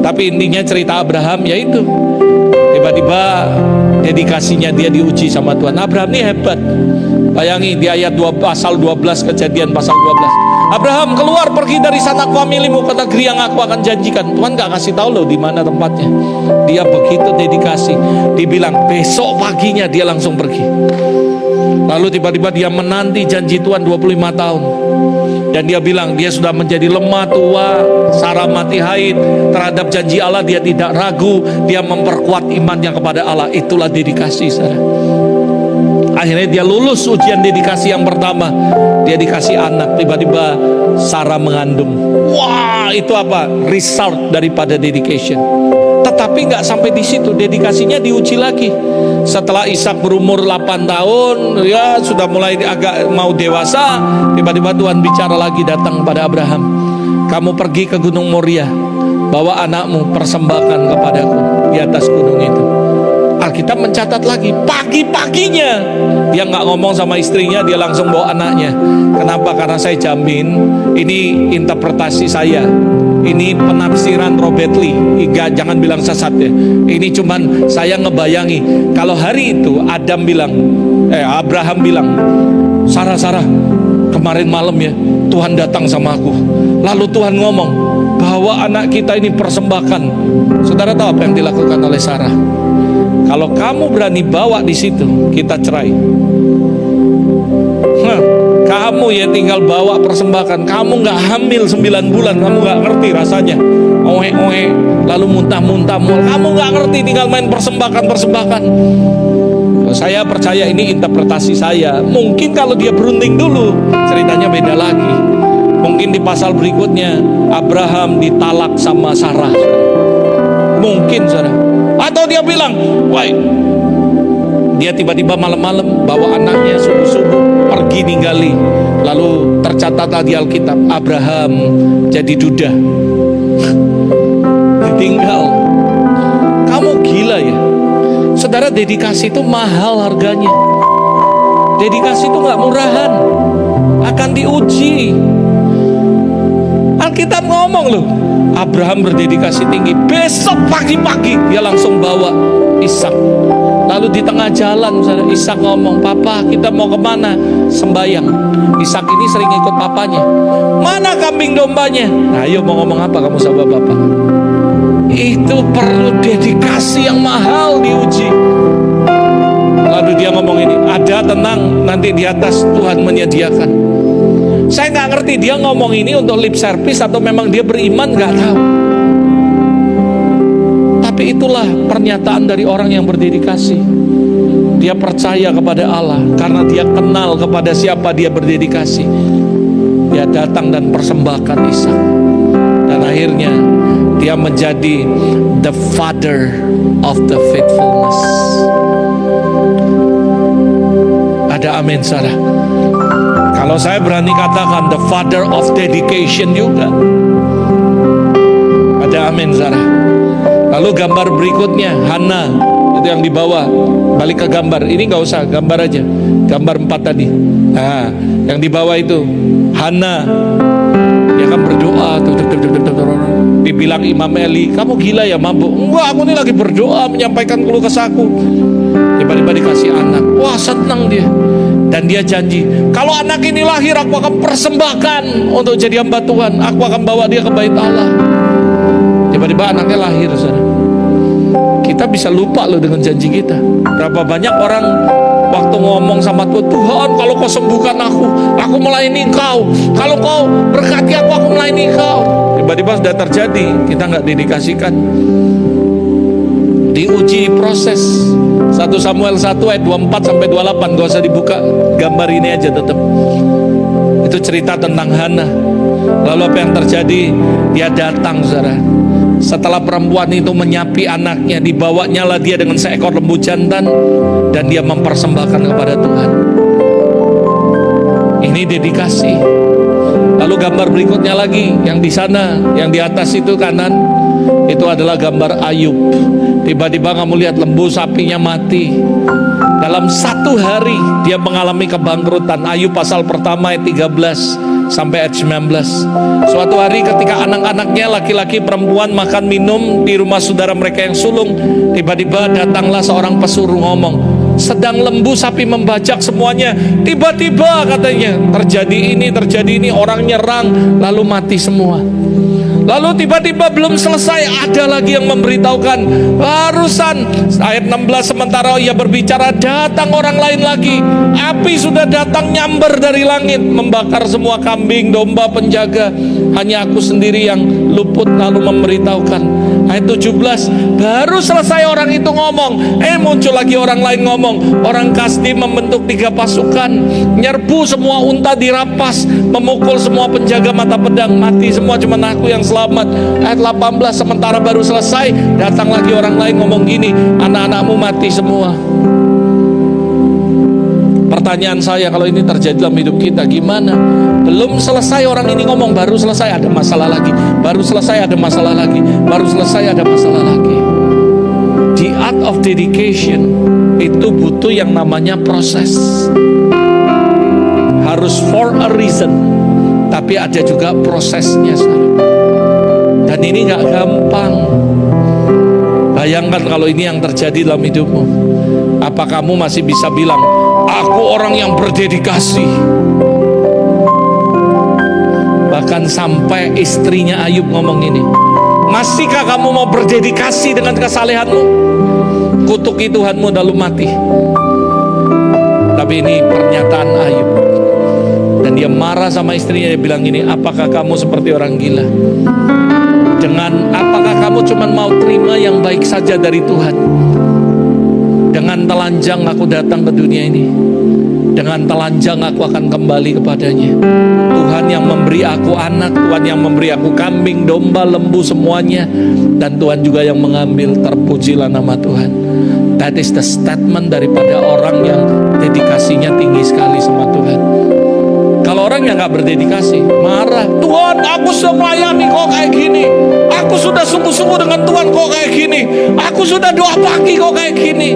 tapi intinya cerita Abraham yaitu tiba-tiba dedikasinya dia diuji sama Tuhan. Abraham ini hebat. Bayangi di ayat 2 pasal 12, Kejadian pasal 12. Abraham, keluar pergi dari sana, aku amilimu ke negeri yang aku akan janjikan. Tuhan gak kasih tahu loh di mana tempatnya. Dia begitu dedikasi. Dibilang besok paginya dia langsung pergi. Lalu tiba-tiba dia menanti janji Tuhan 25 tahun. Dan dia bilang dia sudah menjadi lemah tua, Sarah mati haid. Terhadap janji Allah dia tidak ragu. Dia memperkuat imannya kepada Allah. Itulah dedikasi, saudara. Akhirnya dia lulus ujian dedikasi yang pertama. Dia dikasih anak, tiba-tiba Sarah mengandung. Wah, itu apa? Result daripada dedication. Tetapi nggak sampai di situ, dedikasinya diuji lagi. Setelah Ishak berumur 8 tahun, ya sudah mulai agak mau dewasa, tiba-tiba Tuhan bicara lagi, datang pada Abraham. Kamu pergi ke Gunung Moria, bawa anakmu, persembahkan kepadaku di atas gunung itu. Alkitab mencatat lagi, pagi-paginya dia nggak ngomong sama istrinya, dia langsung bawa anaknya. Kenapa? Karena saya jamin ini interpretasi saya, ini penafsiran Robert Lee. Jangan bilang sesat ya. Ini cuman saya ngebayangi. Kalau hari itu Abraham bilang, Sarah, kemarin malam ya Tuhan datang sama aku. Lalu Tuhan ngomong, bahwa anak kita ini persembahkan. Saudara tahu apa yang dilakukan oleh Sarah? Kalau kamu berani bawa di situ, kita cerai. Kamu ya tinggal bawa persembahkan. Kamu nggak hamil 9 bulan, kamu nggak ngerti rasanya. Oe, lalu muntah-muntah. Kamu nggak ngerti, tinggal main persembahkan. Saya percaya ini interpretasi saya. Mungkin kalau dia berunding dulu, ceritanya beda lagi. Mungkin di pasal berikutnya Abraham ditalak sama Sarah. Mungkin, saudara. Atau dia bilang, wah, dia tiba-tiba malam-malam bawa anaknya subuh-subuh pergi ninggali. Lalu tercatat di Alkitab, Abraham jadi duda, ditinggal. Kamu gila ya, saudara. Dedikasi itu mahal harganya. Dedikasi itu nggak murahan, akan diuji. Alkitab ngomong loh, Abraham berdedikasi tinggi. Besok pagi-pagi dia langsung bawa Ishak. Lalu di tengah jalan Ishak ngomong, Papa kita mau kemana? Sembayang. Ishak ini sering ikut papanya. Mana kambing dombanya? Nah, ayo mau ngomong apa kamu sama Bapak? Itu perlu dedikasi yang mahal, diuji. Lalu dia ngomong ini, ada, tenang, nanti di atas Tuhan menyediakan. Saya nggak ngerti dia ngomong ini untuk lip service atau memang dia beriman, nggak tahu. Tapi itulah pernyataan dari orang yang berdedikasi. Dia percaya kepada Allah karena dia kenal kepada siapa dia berdedikasi. Dia datang dan persembahkan Ishak. Dan akhirnya dia menjadi the father of the faithfulness. Ada amin, Sarah. Kalau saya berani katakan the father of dedication juga. Ada amin, Sarah. Lalu gambar berikutnya Hana, itu yang di bawah. Balik ke gambar. Ini nggak usah, gambar aja. Gambar 4 tadi. Nah, yang di bawah itu Hana. Dia kan berdoa. Dibilang Imam Eli, kamu gila ya mabuk? Enggak, aku ini lagi berdoa menyampaikan keluh kesahku. Tiba-tiba dikasih anak. Wah, senang dia. Dan dia janji, kalau anak ini lahir aku akan persembahkan untuk jadi hamba Tuhan. Aku akan bawa dia ke bait Allah. Tiba-tiba anaknya lahir, saudara. Kita bisa lupa loh dengan janji kita. Berapa banyak orang waktu ngomong sama Tuhan, Tuhan kalau kau sembuhkan aku melayani kau. Kalau kau berkati aku melayani kau. Tiba-tiba sudah terjadi, kita nggak dedikasikan. Diuji proses. 1 Samuel 1 ayat 24 sampai 28, gak usah dibuka, gambar ini aja tetap. Itu cerita tentang Hana. Lalu apa yang terjadi? Dia datang, saudara. Setelah perempuan itu menyapi anaknya, dibawanya lah dia dengan seekor lembu jantan dan dia mempersembahkan kepada Tuhan. Ini dedikasi. Lalu gambar berikutnya lagi, yang di sana, yang di atas itu kanan, itu adalah gambar Ayub. Tiba-tiba kamu lihat lembu sapinya mati. Dalam 1 hari dia mengalami kebangkrutan. Ayub pasal pertama ayat 13 sampai ayat 19. Suatu hari ketika anak-anaknya laki-laki perempuan makan minum di rumah saudara mereka yang sulung, tiba-tiba datanglah seorang pesuruh ngomong, sedang lembu sapi membajak semuanya. Tiba-tiba katanya terjadi ini, orang nyerang lalu mati semua. Lalu tiba-tiba belum selesai, ada lagi yang memberitahukan, barusan ayat 16, sementara ia berbicara, datang orang lain lagi. Api sudah datang nyamber dari langit, membakar semua kambing, domba, penjaga. Hanya aku sendiri yang luput. Lalu memberitahukan. Ayat 17, baru selesai orang itu ngomong, muncul lagi orang lain ngomong. Orang Kasdi membentuk 3 pasukan, nyerbu semua unta dirapas, memukul semua penjaga mata pedang, mati semua, cuma aku yang selamat. Ayat 18, sementara baru selesai, datang lagi orang lain ngomong gini, anak-anakmu mati semua. Pertanyaan saya, kalau ini terjadi dalam hidup kita, gimana? Belum selesai orang ini ngomong, baru selesai ada masalah lagi, baru selesai ada masalah lagi, baru selesai ada masalah lagi. The art of dedication itu butuh yang namanya proses. Harus for a reason, tapi ada juga prosesnya, saudara. Dan ini gak gampang. Bayangkan kalau ini yang terjadi dalam hidupmu, apa kamu masih bisa bilang, aku orang yang berdedikasi? Bahkan sampai istrinya Ayub ngomong ini, masihkah kamu mau berdedikasi dengan kesalehanmu? Kutuki Tuhanmu lalu mati. Tapi ini pernyataan Ayub. Dan dia marah sama istrinya, dia bilang ini, apakah kamu seperti orang gila? Apakah kamu cuma mau terima yang baik saja dari Tuhan? Dengan telanjang aku datang ke dunia ini, dengan telanjang aku akan kembali kepadanya. Tuhan yang memberi aku anak, Tuhan yang memberi aku kambing, domba, lembu, semuanya. Dan Tuhan juga yang mengambil, terpujilah nama Tuhan. That is the statement daripada orang yang dedikasinya tinggi sekali sama Tuhan. Kalau orang yang gak berdedikasi, marah, Tuhan aku sudah melayani kok kayak gini, aku sudah sungguh-sungguh dengan Tuhan kok kayak gini, aku sudah doa pagi kok kayak gini.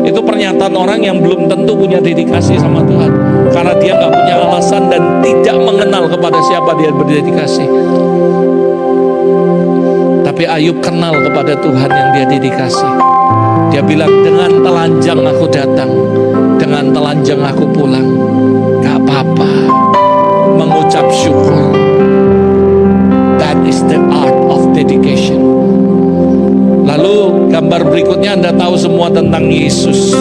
Itu pernyataan orang yang belum tentu punya dedikasi sama Tuhan, karena dia gak punya alasan dan tidak mengenal kepada siapa dia berdedikasi. Tapi Ayub kenal kepada Tuhan yang dia dedikasi. Dia bilang, dengan telanjang aku datang, dengan telanjang aku pulang, gak apa-apa, mengucap syukur. That is the art of dedication. Lalu gambar berikutnya, Anda tahu semua tentang Yesus.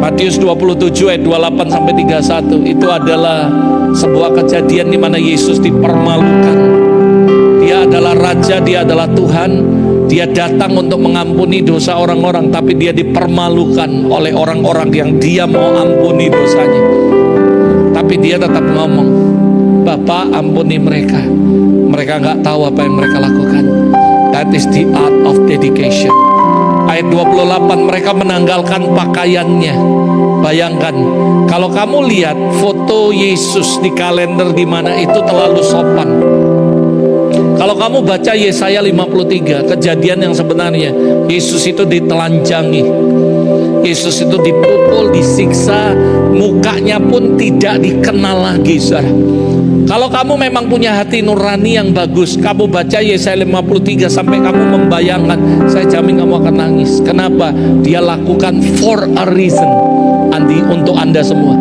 Matius 27 ayat 28 sampai 31, itu adalah sebuah kejadian di mana Yesus dipermalukan. Dia adalah raja, dia adalah Tuhan. Dia datang untuk mengampuni dosa orang-orang, tapi dia dipermalukan oleh orang-orang yang dia mau ampuni dosanya. Tapi dia tetap ngomong, Bapa ampuni mereka, mereka gak tahu apa yang mereka lakukan. That is the art of dedication. Ayat 28, mereka menanggalkan pakaiannya. Bayangkan, kalau kamu lihat foto Yesus di kalender di mana itu terlalu sopan. Kalau kamu baca Yesaya 53, kejadian yang sebenarnya, Yesus itu ditelanjangi, Yesus itu dipukul, disiksa, mukanya pun tidak dikenal lagi, saudara. Kalau kamu memang punya hati nurani yang bagus, kamu baca Yesaya 53 sampai kamu membayangkan, saya jamin kamu akan nangis. Kenapa? Dia lakukan for a reason, untuk Anda semua.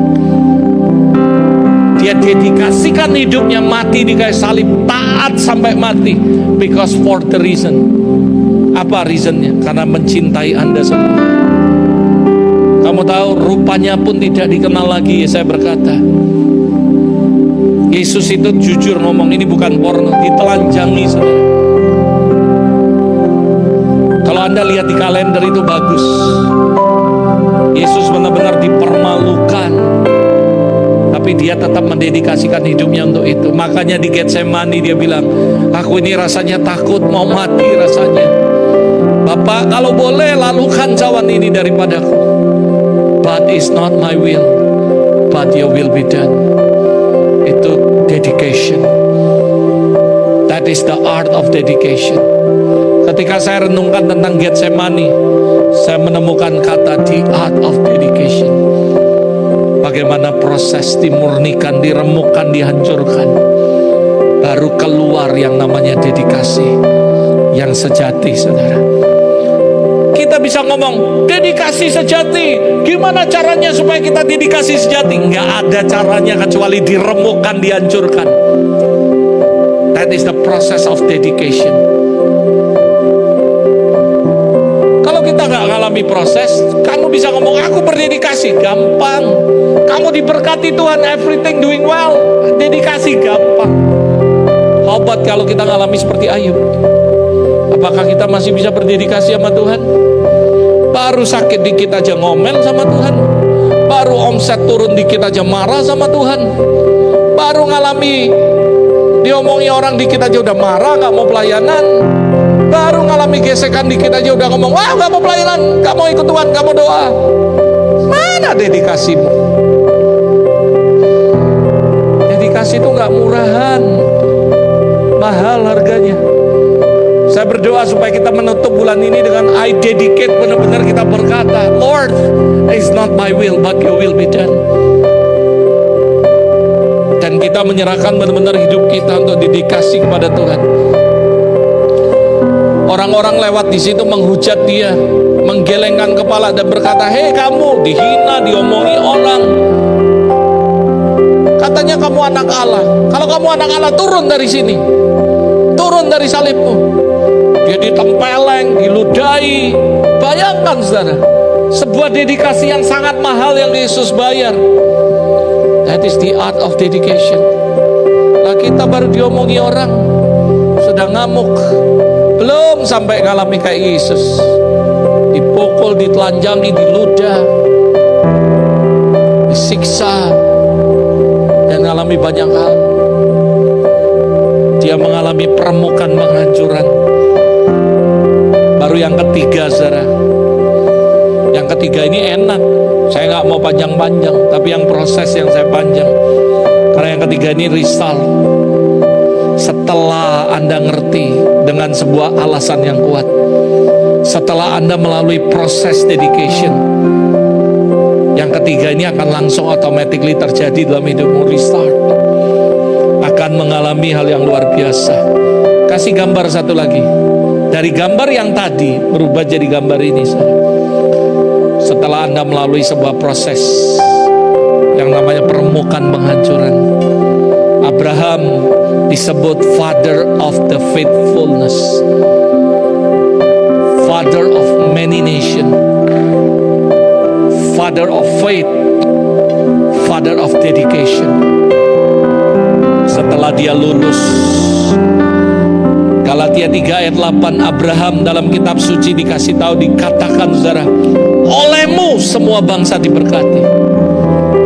Dia dedikasikan hidupnya mati di kayu salib, taat sampai mati, because for the reason. Apa reasonnya? Karena mencintai Anda semua. Kamu tahu, rupanya pun tidak dikenal lagi. Saya berkata, Yesus itu jujur ngomong, ini bukan porno, ditelanjangi, saudara. Kalau Anda lihat di kalender itu bagus, Yesus benar-benar dipermalukan, tapi dia tetap mendedikasikan hidupnya untuk itu. Makanya di Getsemani dia bilang, aku ini rasanya takut, mau mati rasanya. Bapak, kalau boleh lalukan cawan ini daripadaku, but it's not my will, but your will be done. Itu dedication. That is the art of dedication. Ketika saya renungkan tentang Getsemani, saya menemukan kata the art of dedication. Bagaimana proses dimurnikan, diremukkan, dihancurkan, baru keluar yang namanya dedikasi yang sejati, saudara. Kita bisa ngomong dedikasi sejati, gimana caranya supaya kita dedikasi sejati? Nggak ada caranya kecuali diremukkan, dihancurkan. That is the process of dedication. Kalau kita nggak ngalami proses, kamu bisa ngomong aku berdedikasi, gampang. Kamu diberkati Tuhan, everything doing well, dedikasi gampang. How about kalau kita ngalami seperti Ayub? Apakah kita masih bisa berdedikasi sama Tuhan? Baru sakit dikit aja ngomel sama Tuhan, baru omset turun dikit aja marah sama Tuhan, baru ngalami diomongi orang dikit aja udah marah, gak mau pelayanan, baru ngalami gesekan dikit aja udah ngomong, wah gak mau pelayanan, gak mau ikut Tuhan, gak mau doa. Mana dedikasimu? Dedikasi itu gak murahan, mahal harganya. Saya berdoa supaya kita menutup bulan ini dengan I dedicate, benar-benar kita berkata, Lord, it's not my will, but your will be done. Dan kita menyerahkan benar-benar hidup kita untuk dedikasi kepada Tuhan. Orang-orang lewat di situ menghujat dia, menggelengkan kepala dan berkata, hei kamu, dihina, diomongi orang. Katanya kamu anak Allah. Kalau kamu anak Allah, turun dari sini, turun dari salibmu. Dia ditempeleng, diludahi. Bayangkan, saudara, sebuah dedikasi yang sangat mahal yang Yesus bayar. That is the art of dedication. Lah kita baru diomongi orang, sudah ngamuk, belum sampai ngalami kayak Yesus, dipukul, ditelanjangi, diludah, disiksa, dan ngalami banyak hal. Dia mengalami peremukan, penghancuran. Baru yang ketiga, saudara. Yang ketiga ini enak. Saya nggak mau panjang-panjang, tapi yang proses yang saya panjang. Karena yang ketiga ini risal. Setelah Anda ngerti dengan sebuah alasan yang kuat, setelah Anda melalui proses dedication, yang ketiga ini akan langsung automatically terjadi dalam hidupmu, restart. Akan mengalami hal yang luar biasa. Kasih gambar satu lagi. Dari gambar yang tadi berubah jadi gambar ini, saudara. Setelah Anda melalui sebuah proses yang namanya peremukan, penghancuran. Abraham disebut father of the faithfulness, father of many nation, father of faith, father of dedication. Setelah dia lulus, Galatia 3 ayat 8, Abraham dalam kitab suci dikasih tahu, dikatakan, saudara, olehmu semua bangsa diberkati.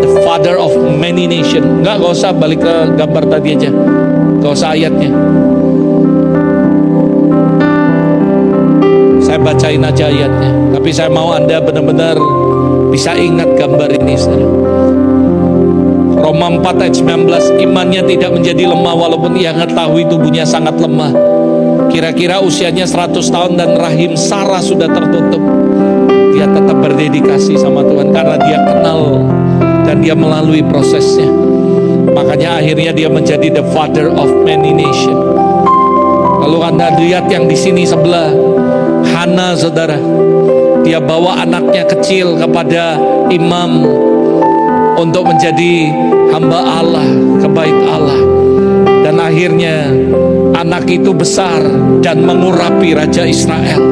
The father of many nation. Gak usah balik ke gambar tadi aja, gak usah ayatnya. Saya bacain aja ayatnya, tapi saya mau Anda benar-benar bisa ingat gambar ini, saudara. Roma 4 ayat 19, imannya tidak menjadi lemah walaupun ia mengetahui tubuhnya sangat lemah. Kira-kira usianya 100 tahun dan rahim Sarah sudah tertutup. Dia tetap berdedikasi sama Tuhan karena dia kenal dan dia melalui prosesnya. Makanya akhirnya dia menjadi the father of many nation. Lalu Anda lihat yang di sini sebelah, Hana, saudara. Dia bawa anaknya kecil kepada imam untuk menjadi hamba Allah ke bait Allah. Dan akhirnya anak itu besar dan mengurapi Raja Israel.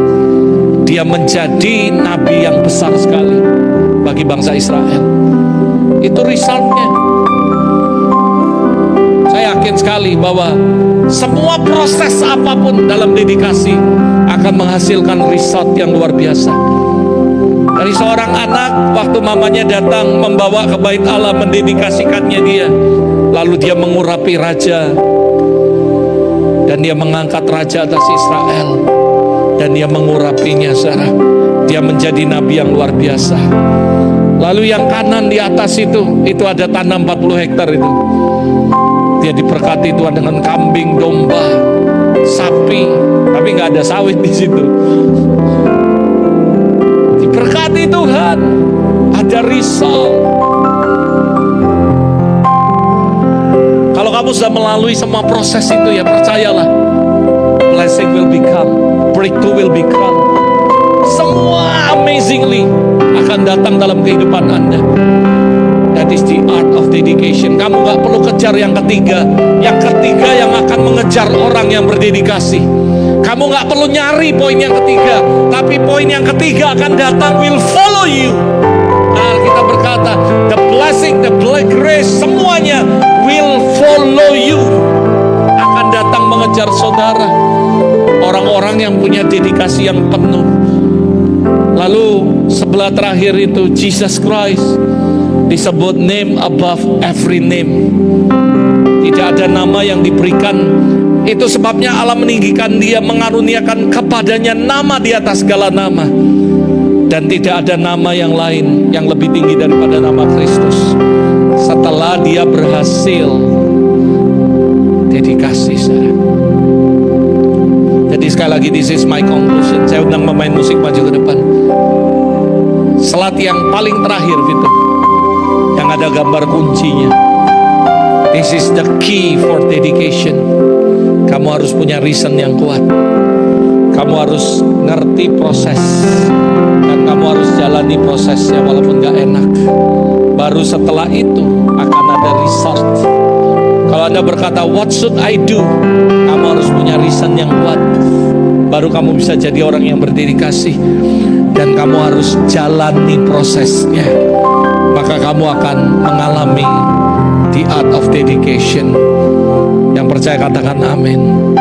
Dia menjadi nabi yang besar sekali bagi bangsa Israel. Itu resultnya. Saya yakin sekali bahwa semua proses apapun dalam dedikasi akan menghasilkan result yang luar biasa. Dari seorang anak, waktu mamanya datang membawa ke bait Allah, mendedikasikannya dia, lalu dia mengurapi raja, dan dia mengangkat raja atas Israel, dan dia mengurapinya, saudara. Dia menjadi nabi yang luar biasa. Lalu yang kanan di atas itu ada tanah 40 hektar itu. Dia diberkati Tuhan dengan kambing, domba, sapi, tapi nggak ada sawit di situ. Diberkati Tuhan, ada risau. Kalau kamu sudah melalui semua proses itu, ya percayalah, blessing will become, breakthrough will become. Semua amazingly akan datang dalam kehidupan Anda. That is the art of dedication. Kamu gak perlu kejar yang ketiga. Yang ketiga yang akan mengejar orang yang berdedikasi. Kamu gak perlu nyari poin yang ketiga, tapi poin yang ketiga akan datang, will follow you. Nah, kita berkata, the blessing, the grace, semuanya will follow you. Akan datang mengejar saudara. Orang-orang yang punya dedikasi yang penuh. Lalu sebelah terakhir itu Jesus Christ, disebut name above every name. Tidak ada nama yang diberikan. Itu sebabnya Allah meninggikan dia, mengaruniakan kepadanya nama di atas segala nama. Dan tidak ada nama yang lain yang lebih tinggi daripada nama Kristus. Setelah dia berhasil dedikasi, saudara. Jadi sekali lagi, this is my conclusion. Saya undang pemain musik maju ke depan. Selat yang paling terakhir itu, yang ada gambar kuncinya. This is the key for dedication. Kamu harus punya reason yang kuat. Kamu harus ngerti proses, dan kamu harus jalani prosesnya walaupun gak enak. Baru setelah itu akan ada result. Kalau Anda berkata, what should I do? Kamu harus punya reason yang kuat. Baru kamu bisa jadi orang yang berdedikasi. Dan kamu harus jalani prosesnya. Maka kamu akan mengalami the art of dedication. Yang percaya katakan amin.